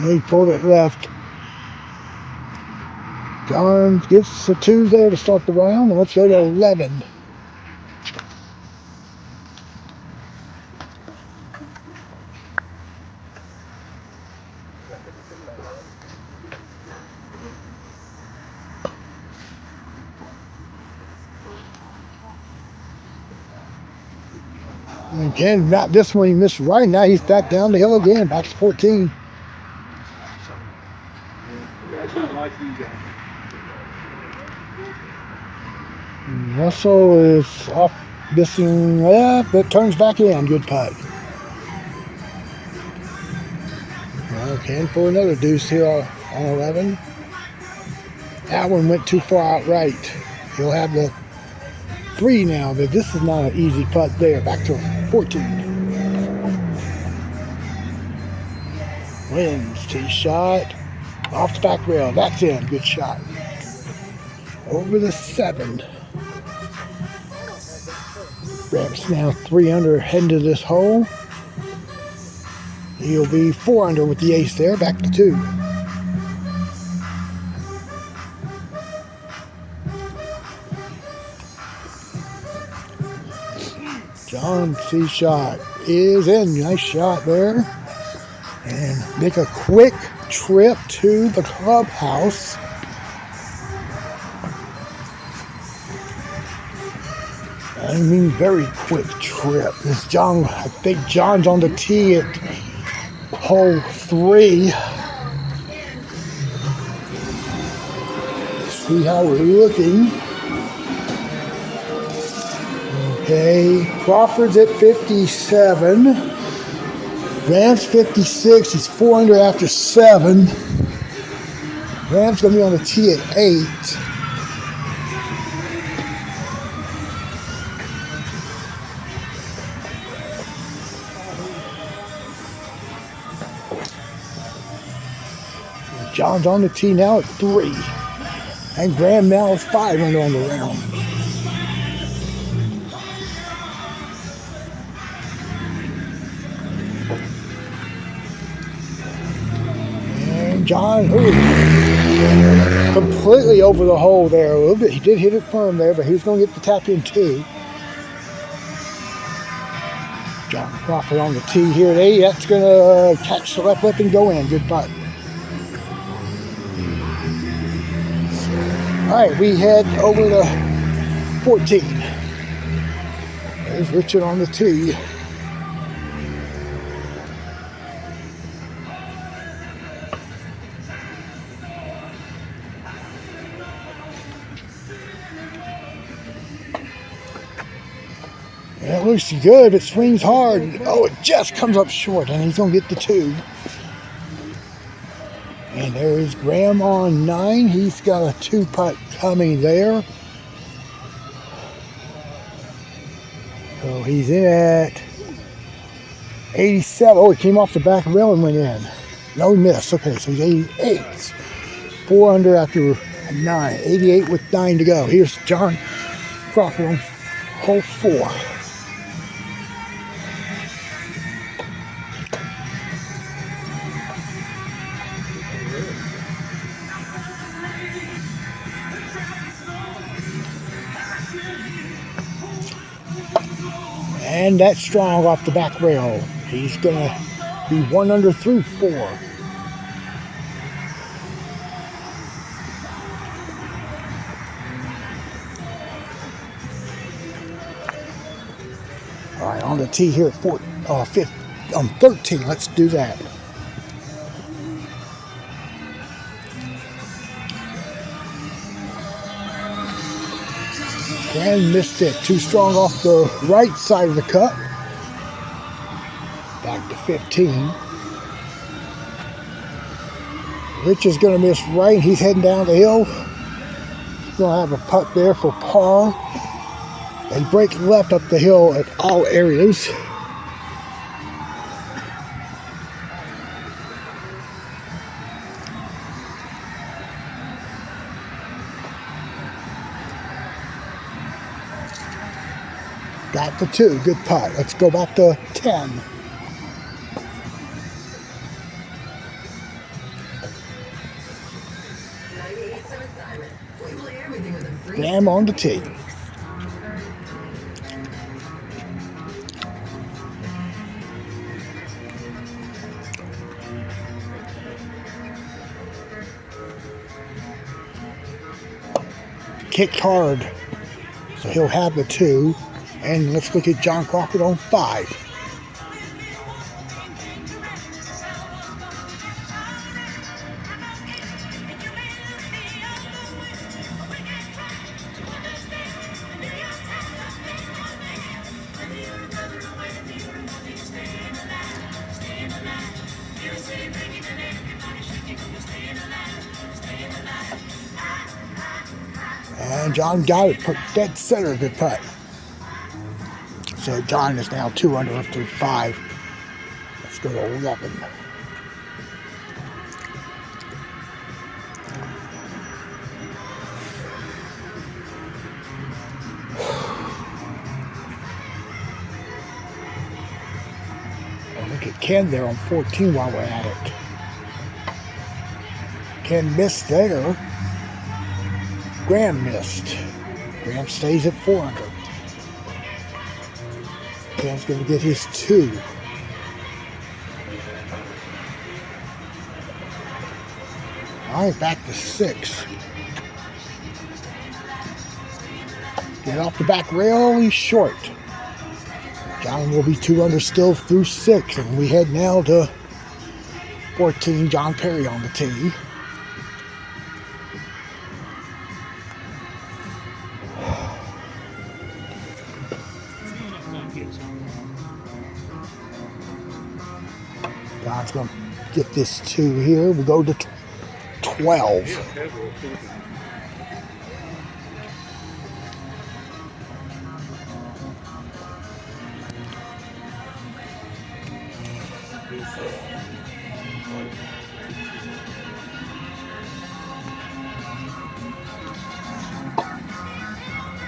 He pulled it left. John gets the 2 there to start the round, and let's go to 11. And again, not this one, he missed right. Now he's back down the hill again, back to 14. Russell is off missing, but turns back in. Good putt. Okay, for another deuce here on 11. That one went too far out right. He'll have the 3 now, but this is not an easy putt there. Back to 14. Wins, tee shot. Off the back rail. That's in. Good shot. Over the 7. Ramps now 3 under heading to this hole. He'll be 4 under with the ace there. Back to 2. John's tee shot is in. Nice shot there. And make a quick trip to the clubhouse. I mean, very quick trip. This John, I think John's on the tee at hole 3. See how we're looking. Okay, Crawford's at 57. Ram's 56. He's 4 under after 7. Ram's going to be on the tee at 8. John's on the tee now at 3. And Graham now is 5 under on the round. And John, completely over the hole there a little bit. He did hit it firm there, but he was going to get the tap in too. John Crawford on the tee here at 8. That's going to catch the left lip and go in. Good putt. All right, we head over to 14. There's Richard on the tee. That looks good. It swings hard. Oh, it just comes up short, and he's going to get the 2. And there is Graham on 9. He's got a 2-putt coming there. So he's in at 87. Oh, he came off the back rail and went in. No miss. Okay, so he's 88. 4 under after 9. 88 with 9 to go. Here's John Crawford on hole 4. And that's strong off the back rail. He's going to be 1 under through 4. All right, on the tee here at 13. Let's do that. And missed it. Too strong off the right side of the cut. Back to 15. Rich is going to miss right. He's heading down the hill. He's going to have a putt there for par. They break left up the hill at all areas. Got the 2. Good putt. Let's go back to 10. Graham on the tee. Kicked hard, so he'll have the 2. And let's look at John Crawford on 5. And John got it, put dead center, good putt. So John is now 2 under through 5. Let's go to 11. Oh, look at Ken there on 14 while we're at it. Ken missed there. Graham missed. Graham stays at 4 under. Cam's going to get his 2. All right, back to 6. Get off the back rail, he's short. John will be 2 under still through 6, and we head now to 14. John Perry on the tee. John's going to get this 2 here. We go to 12.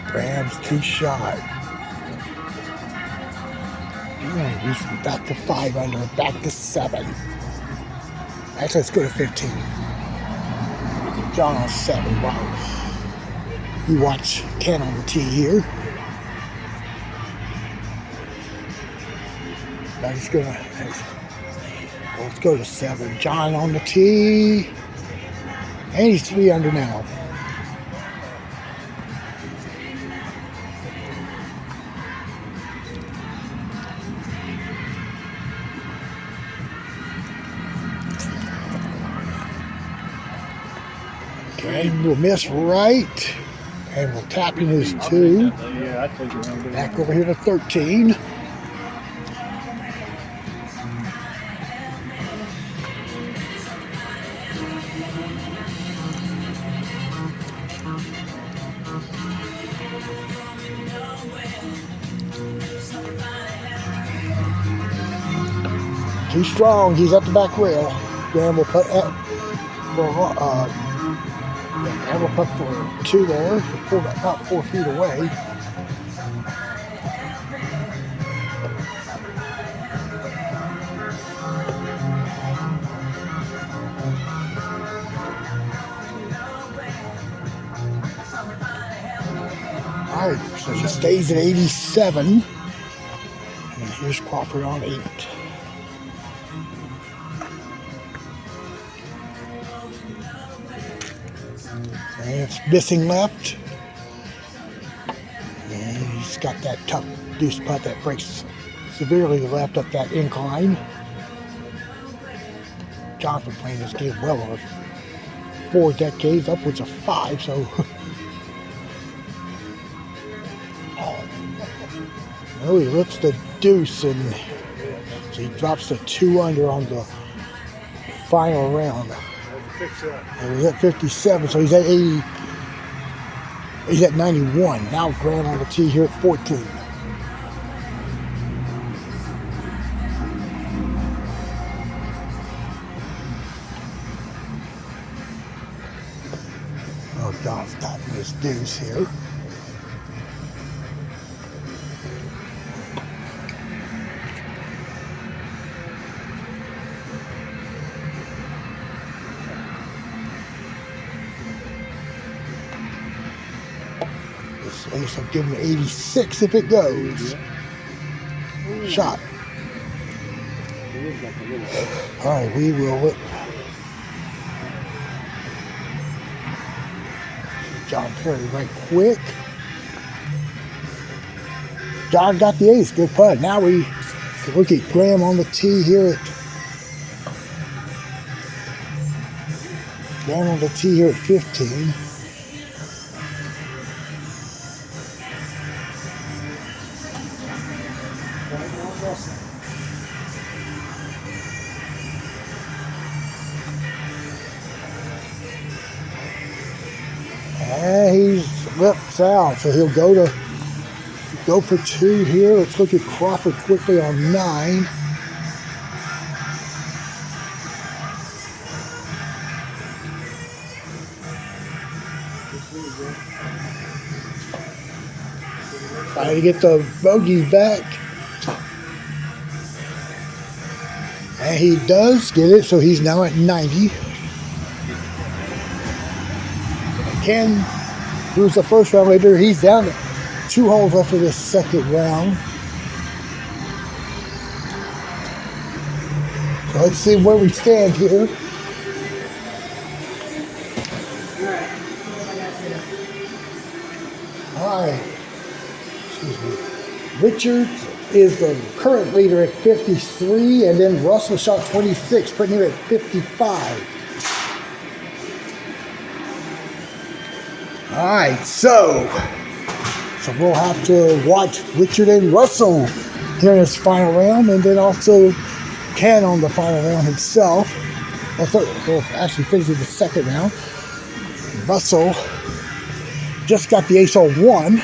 Graham's 2 shot. He's back to 5 under, back to 7. Actually, let's go to 15. John on 7. Wow. You watch Ken on the tee here. Now he's gonna. Let's go to 7. John on the tee, and he's 3 under now. Okay, we'll miss right, and we'll tap in his 2. Back over here to 13. Too strong. He's at the back rail. Graham will put up for Graham will put for 2 there, about 4 feet away. All right, so she stays at 87. Here's Crawford on 8. And it's missing left. And he's got that tough deuce putt that breaks severely left up that incline. John's been playing this game well over 4 decades, upwards of 5, so. Oh, he rips the deuce, and so he drops the 2 under on the final round. And he's at 57, so he's at 80. He's at 91. Now Graham on the tee here at 14. Oh, John's got this deuce here. Ace will give him 86 if it goes. Shot. All right, we will. John Perry right quick. John got the ace. Good putt. Now we look at Graham on the tee here at 15. And he's lips out, so he'll go for 2 here. Let's look at Crawford quickly on 9. Trying to get the bogey back. And he does get it, so he's now at 90. Ken, who's the first round leader, he's down to 2 holes after this second round. So let's see where we stand here. All right. Excuse me. Richard is the current leader at 53, and then Russell shot 26, putting him at 55. All right, so we'll have to watch Richard and Russell here in this final round, and then also Ken on the final round himself. We'll actually finish the second round. Russell just got the ace on 1.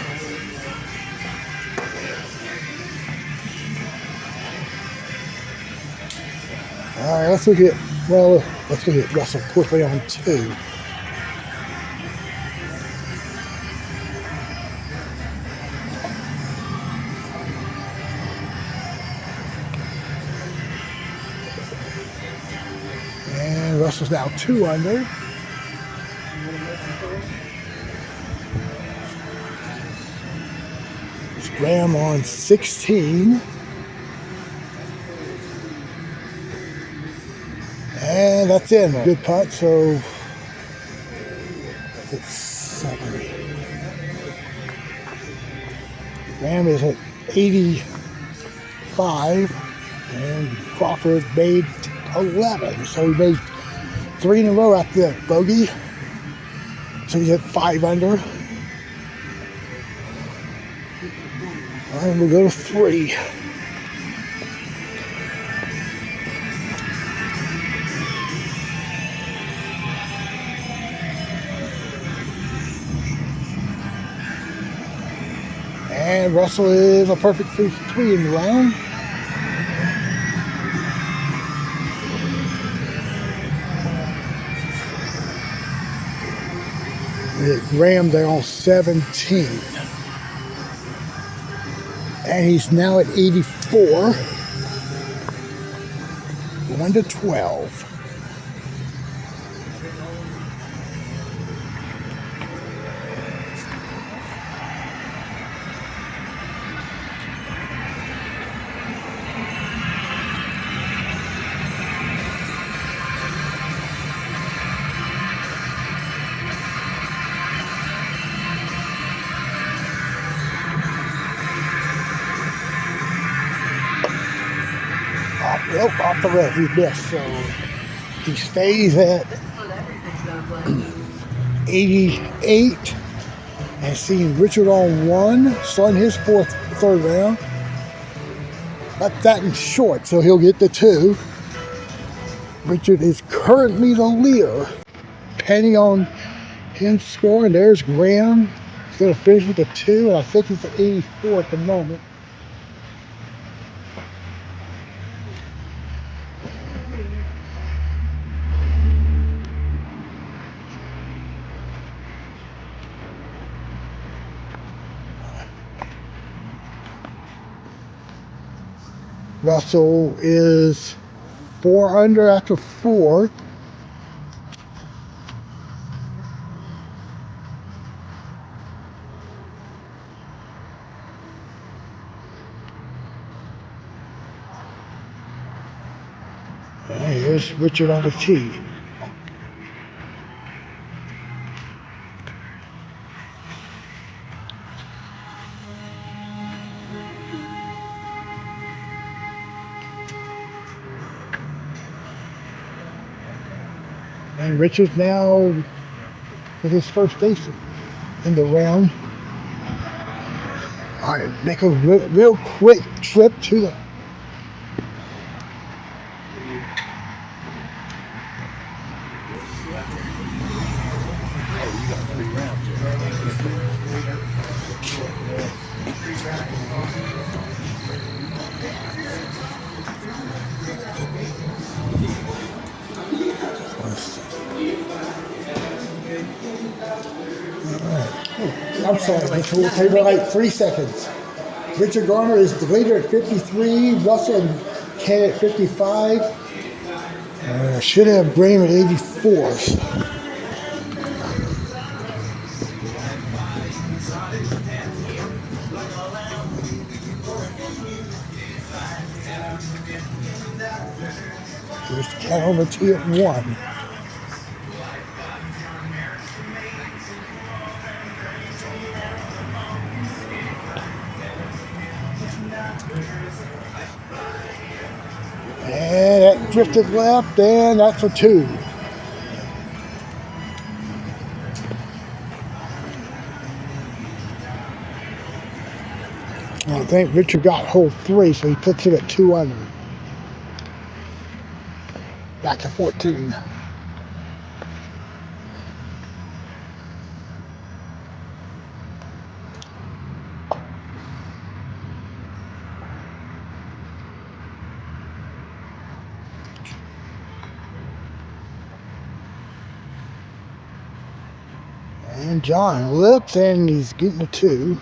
All right, let's look at Russell quickly on 2. And Russell's now 2 under. It's Graham on 16. And that's in. Good putt, so it's 70. Graham is at 85, and Crawford made 11. So he made 3 in a row after that bogey. So he's at 5 under. All right, we'll go to 3. And Russell is a perfect 3 in the round. Graham there on 17. And he's now at 84. 1 to 12. off the left. He missed, so he stays at 88 and seeing Richard on 1, starting his third round. But that is short, so he'll get the 2. Richard is currently the leader. Depending on him scoring, there's Graham. He's going to finish with the 2, and I think he's at 84 at the moment. Russell is 4 under after 4. And here's Richard on the tee. And Richard's now with his first ace in the round. All right, make a real quick trip to the. I'm sorry, this will take like 3 seconds. Richard Garner is the leader at 53, Russell and Ken at 55. Should have Graham at 84. Here's Ken on the tee at 1. And that drifted left, and that's a 2. I think Richard got hole 3, so he puts it at 2 under. Back to 14. And John looks, and he's getting a 2.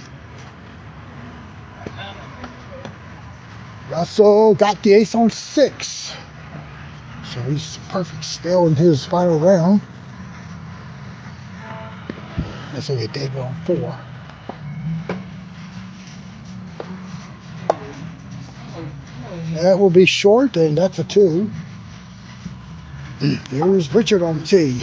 Russell got the ace on 6. So he's perfect still in his final round. That's only David on 4. That will be short, and that's a 2. There's Richard on the tee.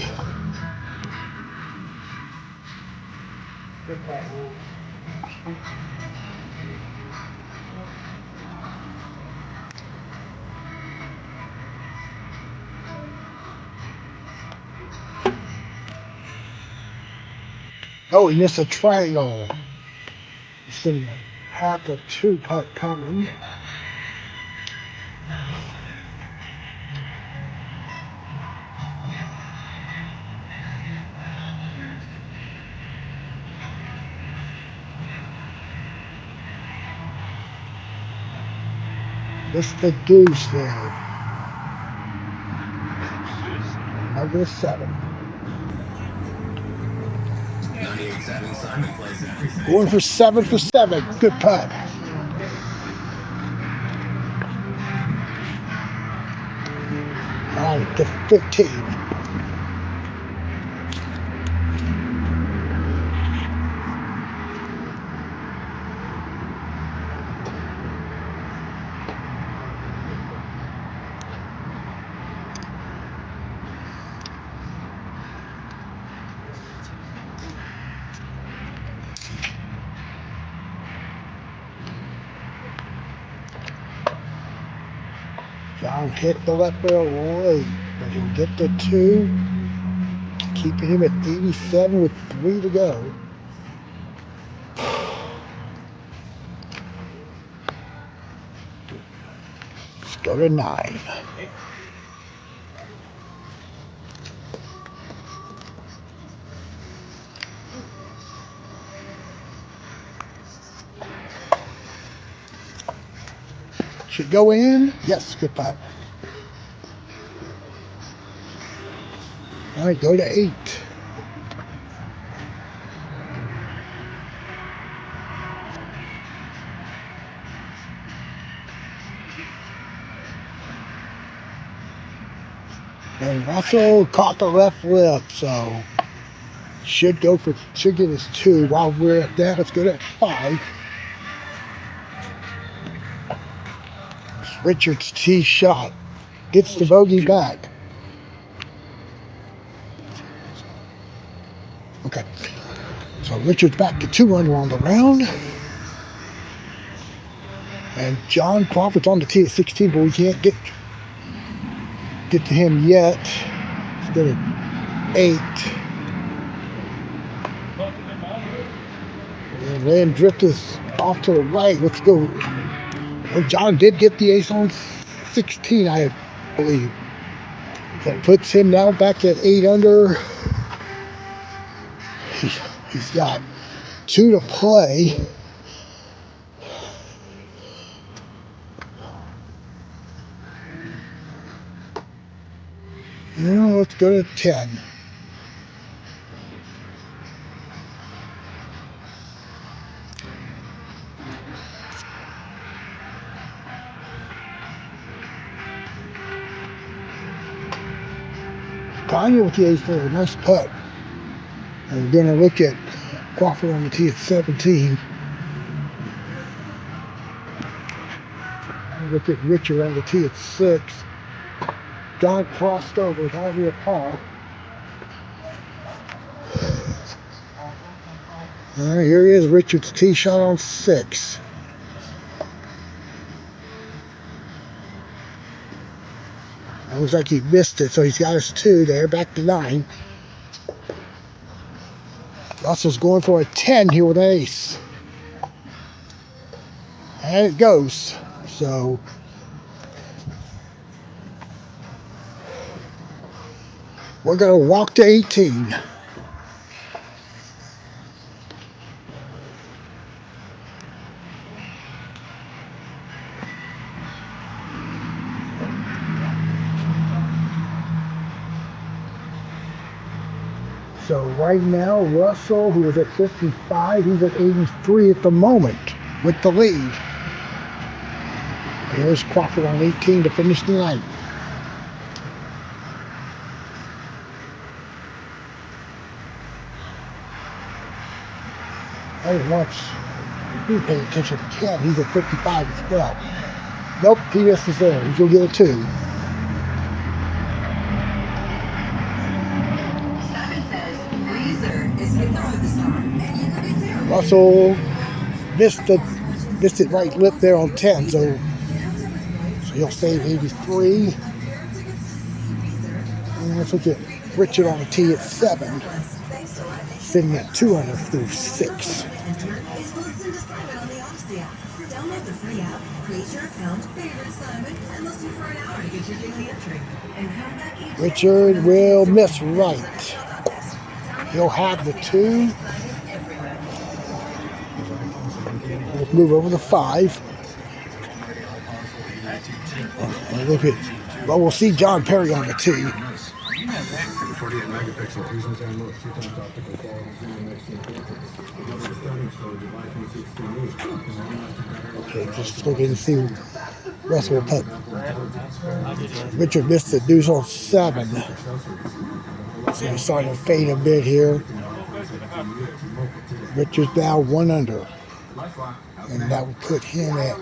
Oh, he missed a triangle. He's going to have the 2-putt coming. This the deuce there. Number 7. Going for 7 for 7. Good putt. On to 15. John hit the left rail late, but he'll get the 2, keeping him at 87 with 3 to go. Let's go to 9. Should go in. Yes, good putt. All right, go to 8. And Russell caught the left lip, so should get his 2. While we're at that, let's go to 5. Richard's tee shot gets the bogey back. Okay, so Richard's back to 2 under on the round. And John Crawford's on the tee at 16, but we can't get to him yet. Let's go to 8. And Land Drift is off to the right. Let's go. Well, John did get the ace on 16, I believe. That puts him now back at 8 under. He's got 2 to play. Now let's go to 10. Kanye with the ace for a nice putt. And we're going to look at Crawford on the tee at 17. Look at Richard on the tee at 6. John crossed over with Harvey a par. All right, here he is, Richard's tee shot on 6. It looks like he missed it, so he's got his 2 there, back to 9. Russell's going for a 10 here with an ace. And it goes. So we're going to walk to 18. So right now, Russell, who is at 55, he's at 83 at the moment with the lead. Here's Crawford on 18 to finish the night. Hey, once you pay attention to Ken, he's at 55 as well. Nope, he misses there. He's going to get a 2. Russell missed it right lip there on 10, so he'll save 83. And let's look at Richard on the tee at 7, sitting at 2 under through 6. Download the free app, create your account, favorite Simon, and listen for an hour to get your daily entry. And come back each Richard will miss right. He'll have the 2. Let's move over to 5. And look at, well, we'll see John Perry on the tee. 48 megapixel fusion camera, 2 times optical quality, Okay, just looking to see Russell putt. Richard missed the deuce on 7. So he's starting to fade a bit here. Richard's now 1 under. And that would put him at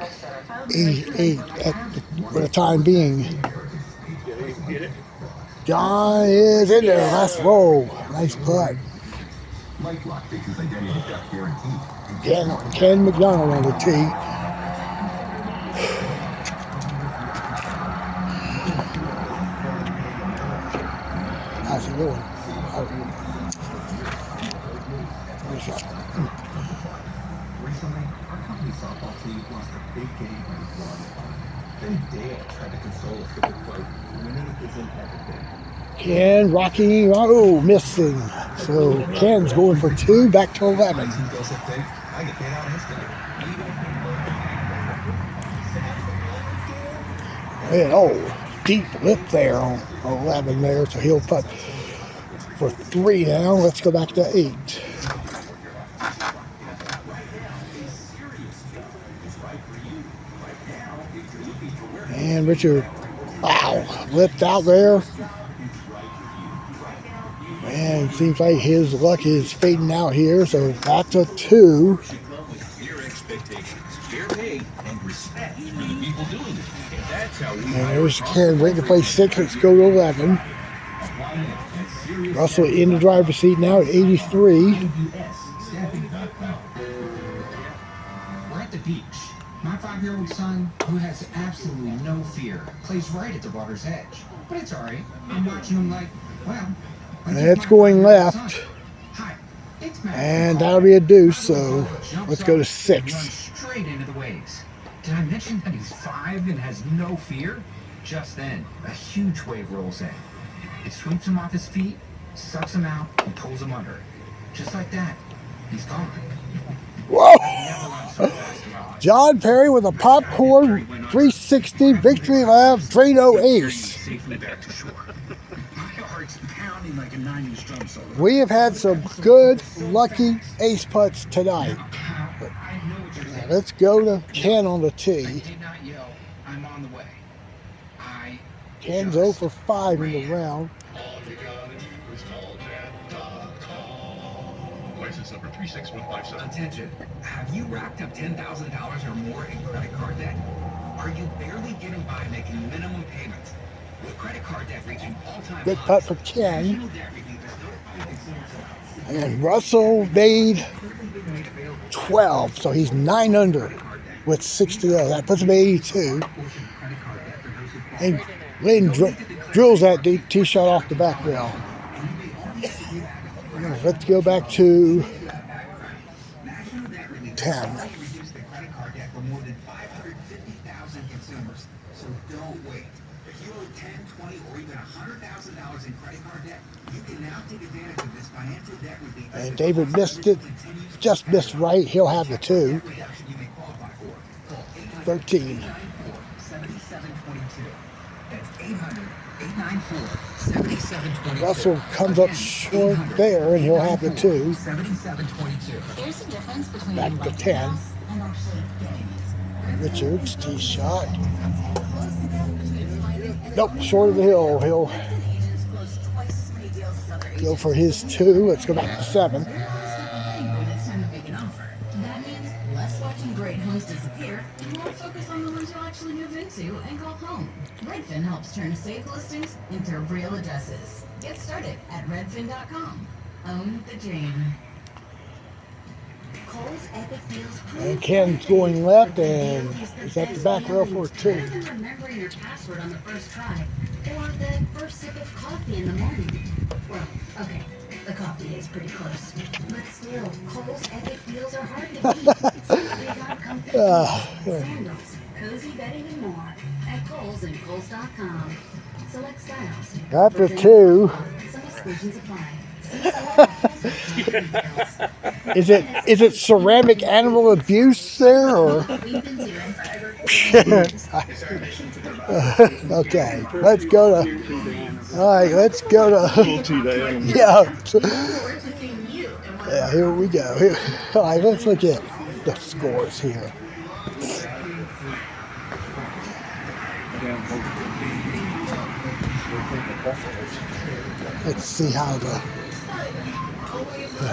88 for the time being. John is in there. Last roll. Nice putt. Ken McDonald on the tee. going. Recently, our company softball team lost a big game in Burlington. Then Dale tried to console us with a quote, "Winning isn't everything." Ken, Rocky, oh, missing. So Ken's going for 2, back to 11. I get paid out instantly. And deep lip there on 11 there, so he'll putt for 3 now. Let's go back to 8. And Richard, wow, lipped out there. And seems like his luck is fading out here, so that's a 2. And there's Karen waiting to play 6. Let's go to 11. Russell in the driver's seat now at 83. We're at the beach. My 5-year-old son, who has absolutely no fear, plays right at the water's edge. But it's alright. I'm watching him like, well... It's going left. And that'll be a deuce, so let's go to 6. Straight into the waves. Did I mention that he's 5 and has no fear? Just then, a huge wave rolls in. It sweeps him off his feet, sucks him out, and pulls him under. Just like that, he's gone. Whoa! John Perry with a popcorn 360 victory lap Drano ace. We have had some good, lucky ace putts tonight. Now let's go to Ken on the tee. Ken's 0 for 5 in the round. License number 36157. Attention. Have you racked up $10,000 or more in credit card debt? Are you barely getting by making minimum payments? With credit card debt reaching all-time Good putt for Ken. And Russell made 12, so he's 9 under with 60. That puts him at 82. And Lynn drills that deep tee shot off the back rail. Let's go back to 10. And David missed it, just missed right. He'll have the 2. 13. Russell comes up short there, and he'll have the 2. Back to 10. Richards, tee shot. Nope, short of the hill. He'll go for his 2. Let's go back to 7. That means less watching great homes disappear and more focus on the ones you'll actually move into and call home. Redfin helps turn safe listings into real addresses. Get started at redfin.com. Own the dream. And Ken's going left, and is at the back rail for 2. Remember your password on the first try, or the first sip of coffee in the morning. Well, okay, the coffee is pretty close, but still, Kohl's epic deals are hard to beat. They got comfy sandals, cozy bedding, and more at Kohl's and Kohl's.com. Select styles. After 2. Some exclusions apply. Is it ceramic animal abuse there, or? Okay, let's go to. All right, let's go to. Yeah. Yeah, here we go. All right, let's look at the scores here. Let's see how the.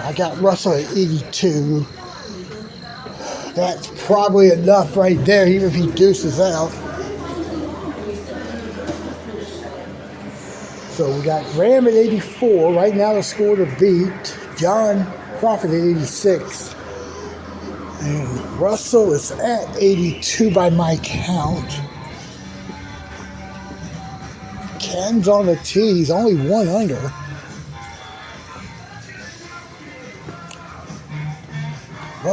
I got Russell at 82. That's probably enough right there, even if he deuces out. So we got Graham at 84. Right now the score to beat. John Crawford at 86. And Russell is at 82 by my count. Ken's on the tee. He's only 1 under.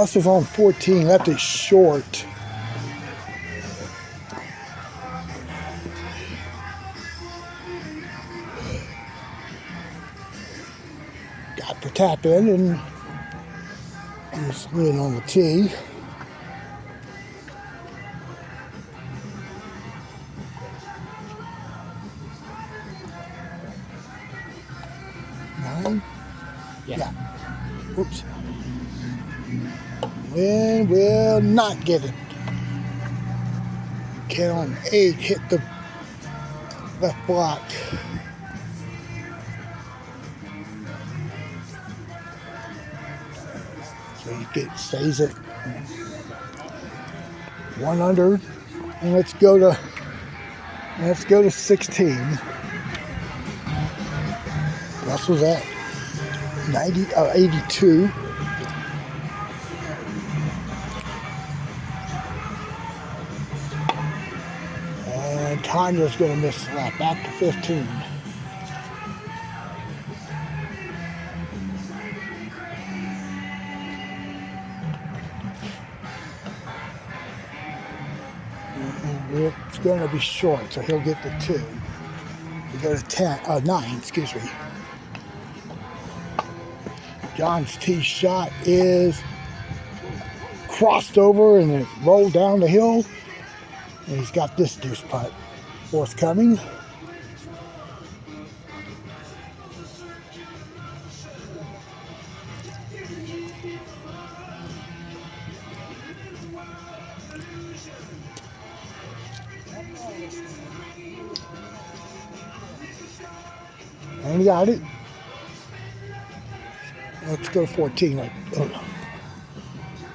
Russell's on 14, left it short. Got the tap in and just win on the tee. Nine? Yeah. Oops. Win will not get it. Ken on 8 hit the left block. So he stays at 1 under, and let's go to 16. Russell's at 82. And Tanya's going to miss the lap, back to 15. It's going to be short, so he'll get the 2. We go to 9, excuse me. John's tee shot is crossed over and it rolled down the hill. And he's got this deuce putt forthcoming. And he got it. Let's go 14.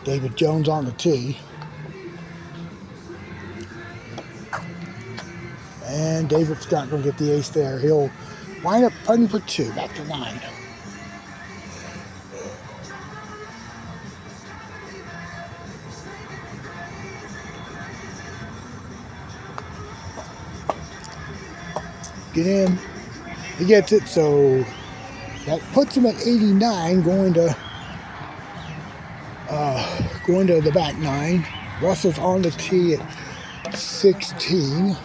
David Jones on the tee. And David Scott going to get the ace there. He'll wind up putting for 2, back to 9. Get in. He gets it, so that puts him at 89, going to the back 9. Russell's on the tee at 16.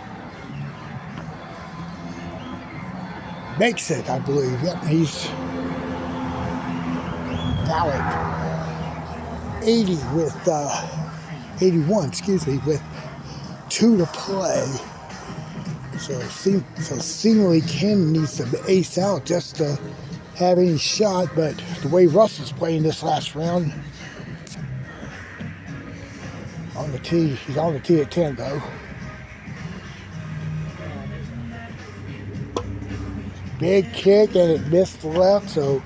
Makes it, I believe. Yep, he's now at 80 with 81, excuse me, with 2 to play. So seemingly Ken needs to ace out just to have any shot, but the way Russell's playing this last round, on the tee, he's on the tee at 10 though. Big kick and it missed the left, so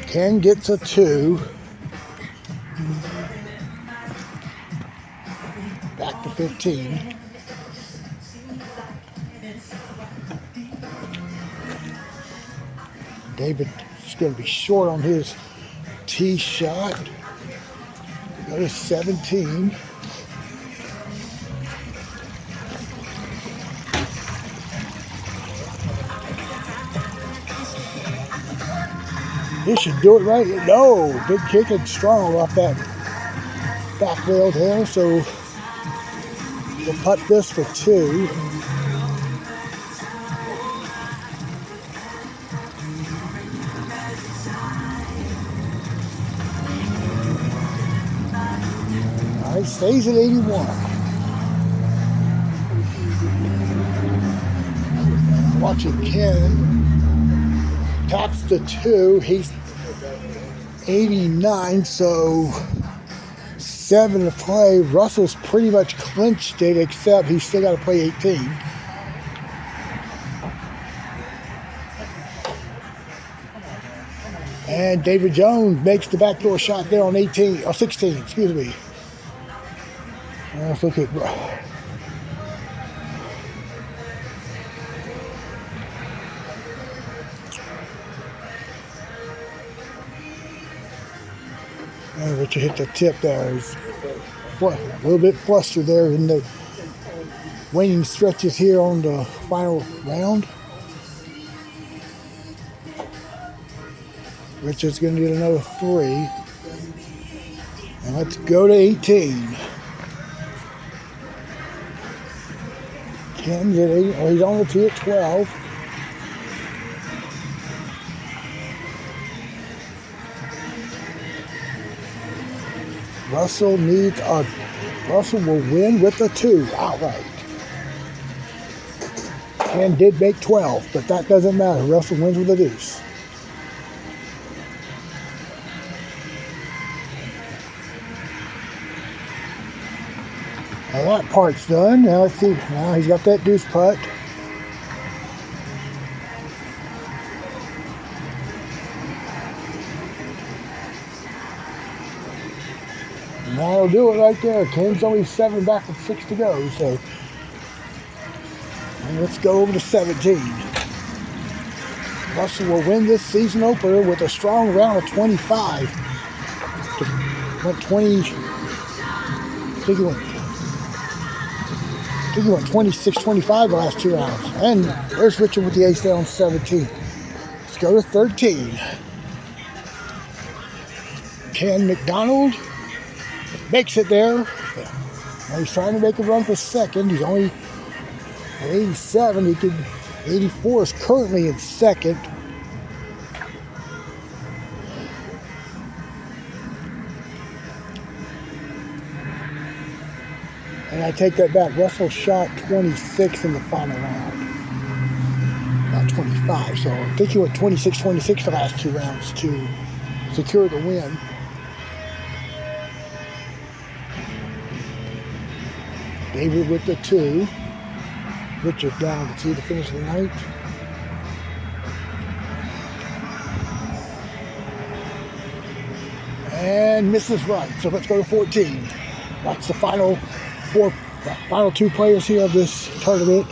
Ken gets a 2. Back to 15. David is going to be short on his tee shot. Go to 17. He should do it right. No, big kick and strong off that back rail there. So we'll putt this for 2. All right, stays at 81. Watching Ken. Taps the 2. He's 89, so 7 to play. Russell's pretty much clinched it, except he's still got to play 18. And David Jones makes the backdoor shot there on 18 or 16. Excuse me. Let's look at. Richard hit the tip there. He's a little bit flustered there in the waning stretches here on the final round. Richard's going to get another 3. And let's go to 18. Ken's at 8. Oh, he's on the tee at 12. Russell needs a. Russell will win with a 2 outright. Ken did make 12, but that doesn't matter. Russell wins with a deuce. Now that part's done. Now let's see. Now he's got that deuce putt. And that'll do it right there. Ken's only 7 back with 6 to go. So and let's go over to 17. Russell will win this season opener with a strong round of 25. Went 20. I think he went 26-25 the last 2 rounds. And there's Richard with the ace there on 17. Let's go to 13. Ken McDonald makes it there. Now he's trying to make a run for second. He's only at 87. He could. 84 is currently in second. And I take that back. Russell shot 26 in the final round. Not 25. So I think he went 26-26 the last 2 rounds to secure the win. David with the 2. Richard down to tee to finish the night. And misses right. So let's go to 14. That's the final 2 players here of this tournament.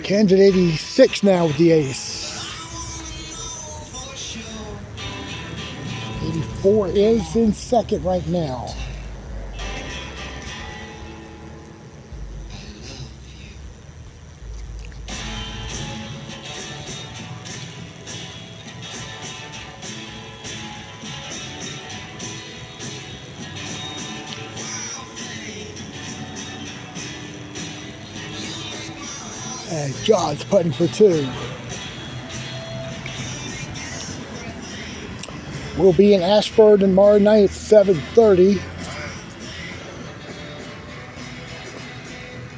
Ken's at 86 now with the ace. 84 is in second right now. And John's putting for 2. We'll be in Ashburn tomorrow night at 7:30.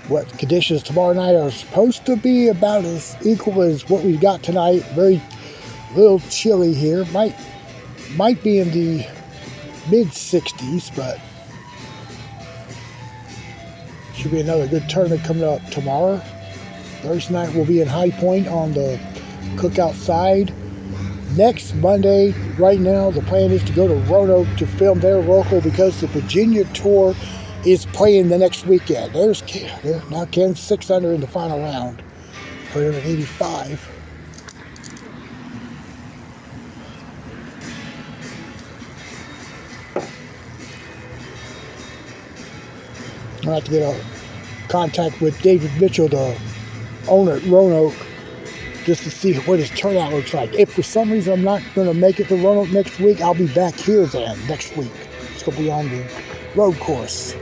What conditions tomorrow night are supposed to be about as equal as what we've got tonight. Very little chilly here. Might be in the mid-60s, but should be another good tournament coming up tomorrow. Thursday night we'll be in High Point on the cookout side. Next Monday, right now, the plan is to go to Roanoke to film their local because the Virginia Tour is playing the next weekend. There's Ken. Now Ken's 6 under in the final round. Put him at 85. I'll have to get a contact with David Mitchell, the owner at Roanoke, just to see what his turnout looks like. If for some reason I'm not going to make it to Roanoke next week, I'll be back here then next week. It's going to be on the road course.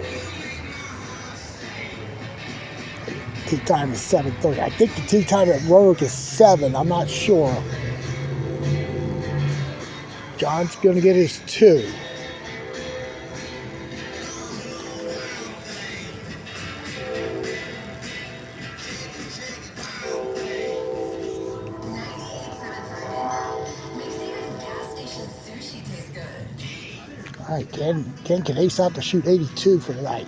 Tee time is 7:30. I think the tee time at Roanoke is 7. I'm not sure. John's going to get his 2. All right, Ken can ace out to shoot 82 for the night.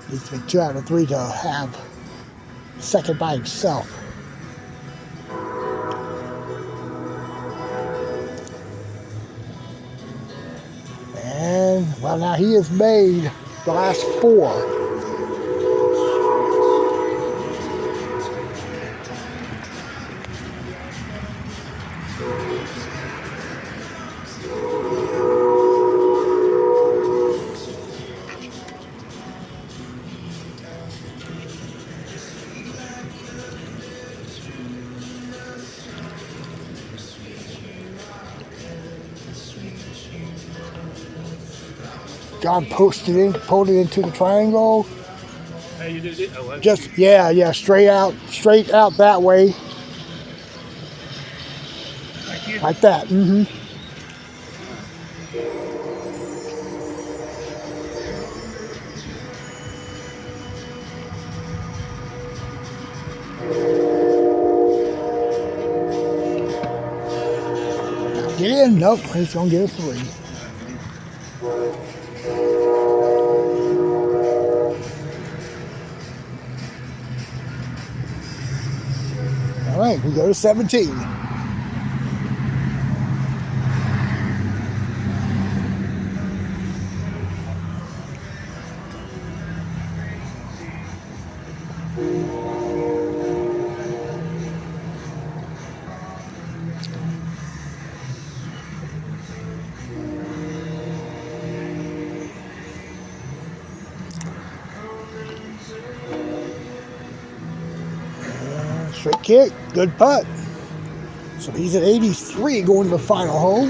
Needs to be 2 out of 3 to have second by himself. And, well, now he has made the last 4. John pulled it into the triangle. Hey, you did it? Oh, okay. Just yeah, straight out that way. Like that. Mm-hmm. Get in. Nope, he's gonna get a 3. All right, we go to 17. Straight kick, good putt. So he's at 83 going to the final hole.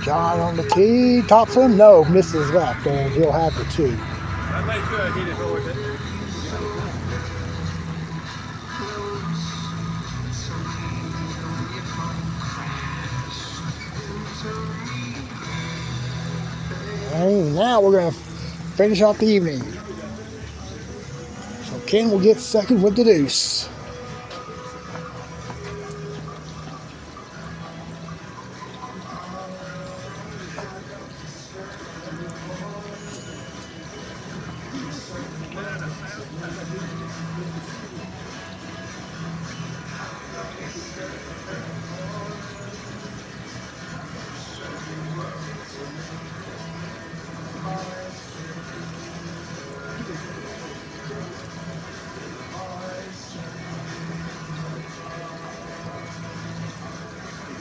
John on the tee, tops him, no, misses left, and he'll have the 2. I made sure I hit it towards it. And now we're going to finish off the evening. So Ken will get second with the deuce.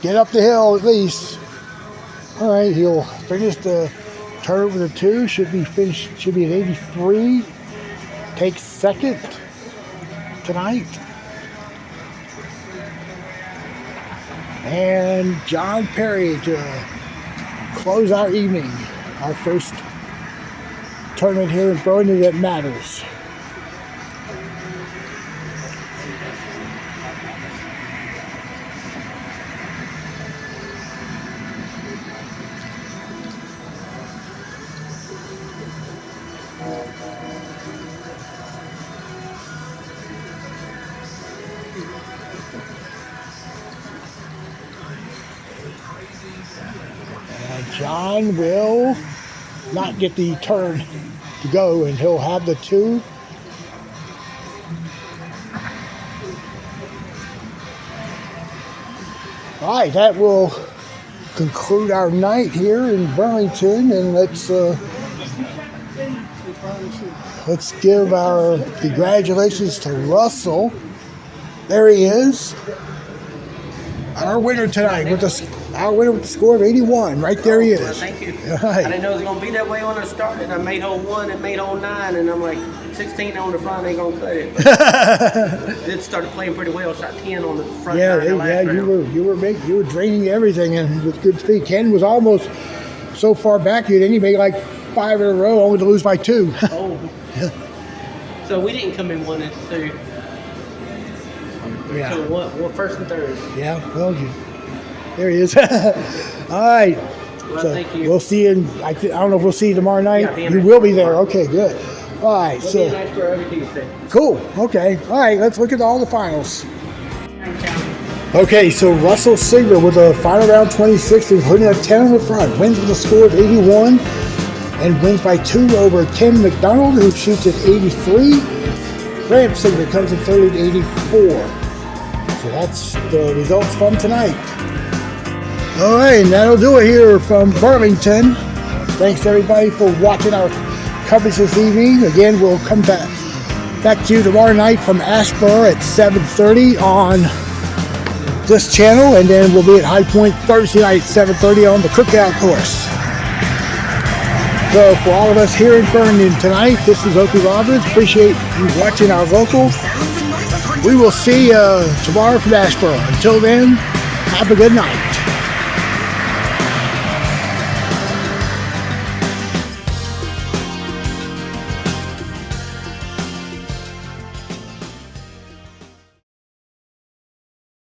Get up the hill at least. All right, he'll finish the tournament with a 2. Should be at 83. Takes second tonight. And John Perry to close our evening. Our first tournament here in Burlington that matters. John will not get the turn to go, and he'll have the 2. All right, that will conclude our night here in Burlington, and let's give our congratulations to Russell. There he is, our winner tonight with the score of 81. Right there he is. Well, thank you. Right. I didn't know it was going to be that way when I started. I made hole 1 and made hole 9, and I'm like, 16 on the front ain't going to cut it. But it started playing pretty well. Shot 10 on the front. Yeah, you were draining everything and with good speed. Ken was almost so far back you, then he made like 5 in a row, only to lose by 2. Oh. Yeah. So we didn't come in 1 and 2. Yeah. So what? First and third. Yeah. Well, there he is. All right. Well, so thank you. We'll see you. I don't know if we'll see you tomorrow night. Yeah, you will be there. Okay. Good. All right. We'll so. be in Asheboro every Tuesday. Cool. Okay. All right. Let's look at all the finals. Okay. So Russell Sigler with a final round 26, including a 10 on the front, wins with a score of 81, and wins by 2 over Ken McDonald, who shoots at 83. Graham Sigler comes in third at 84. So that's the results from tonight. All right, and that'll do it here from Burlington. Thanks to everybody for watching our coverage this evening. Again, we'll come back to you tomorrow night from Asheboro at 7:30 on this channel, and then we'll be at High Point Thursday night, 7:30 on the cookout course. So for all of us here in Burlington tonight, this is Opie Roberts. Appreciate you watching our local. We will see you tomorrow from Asheboro. Until then, have a good night.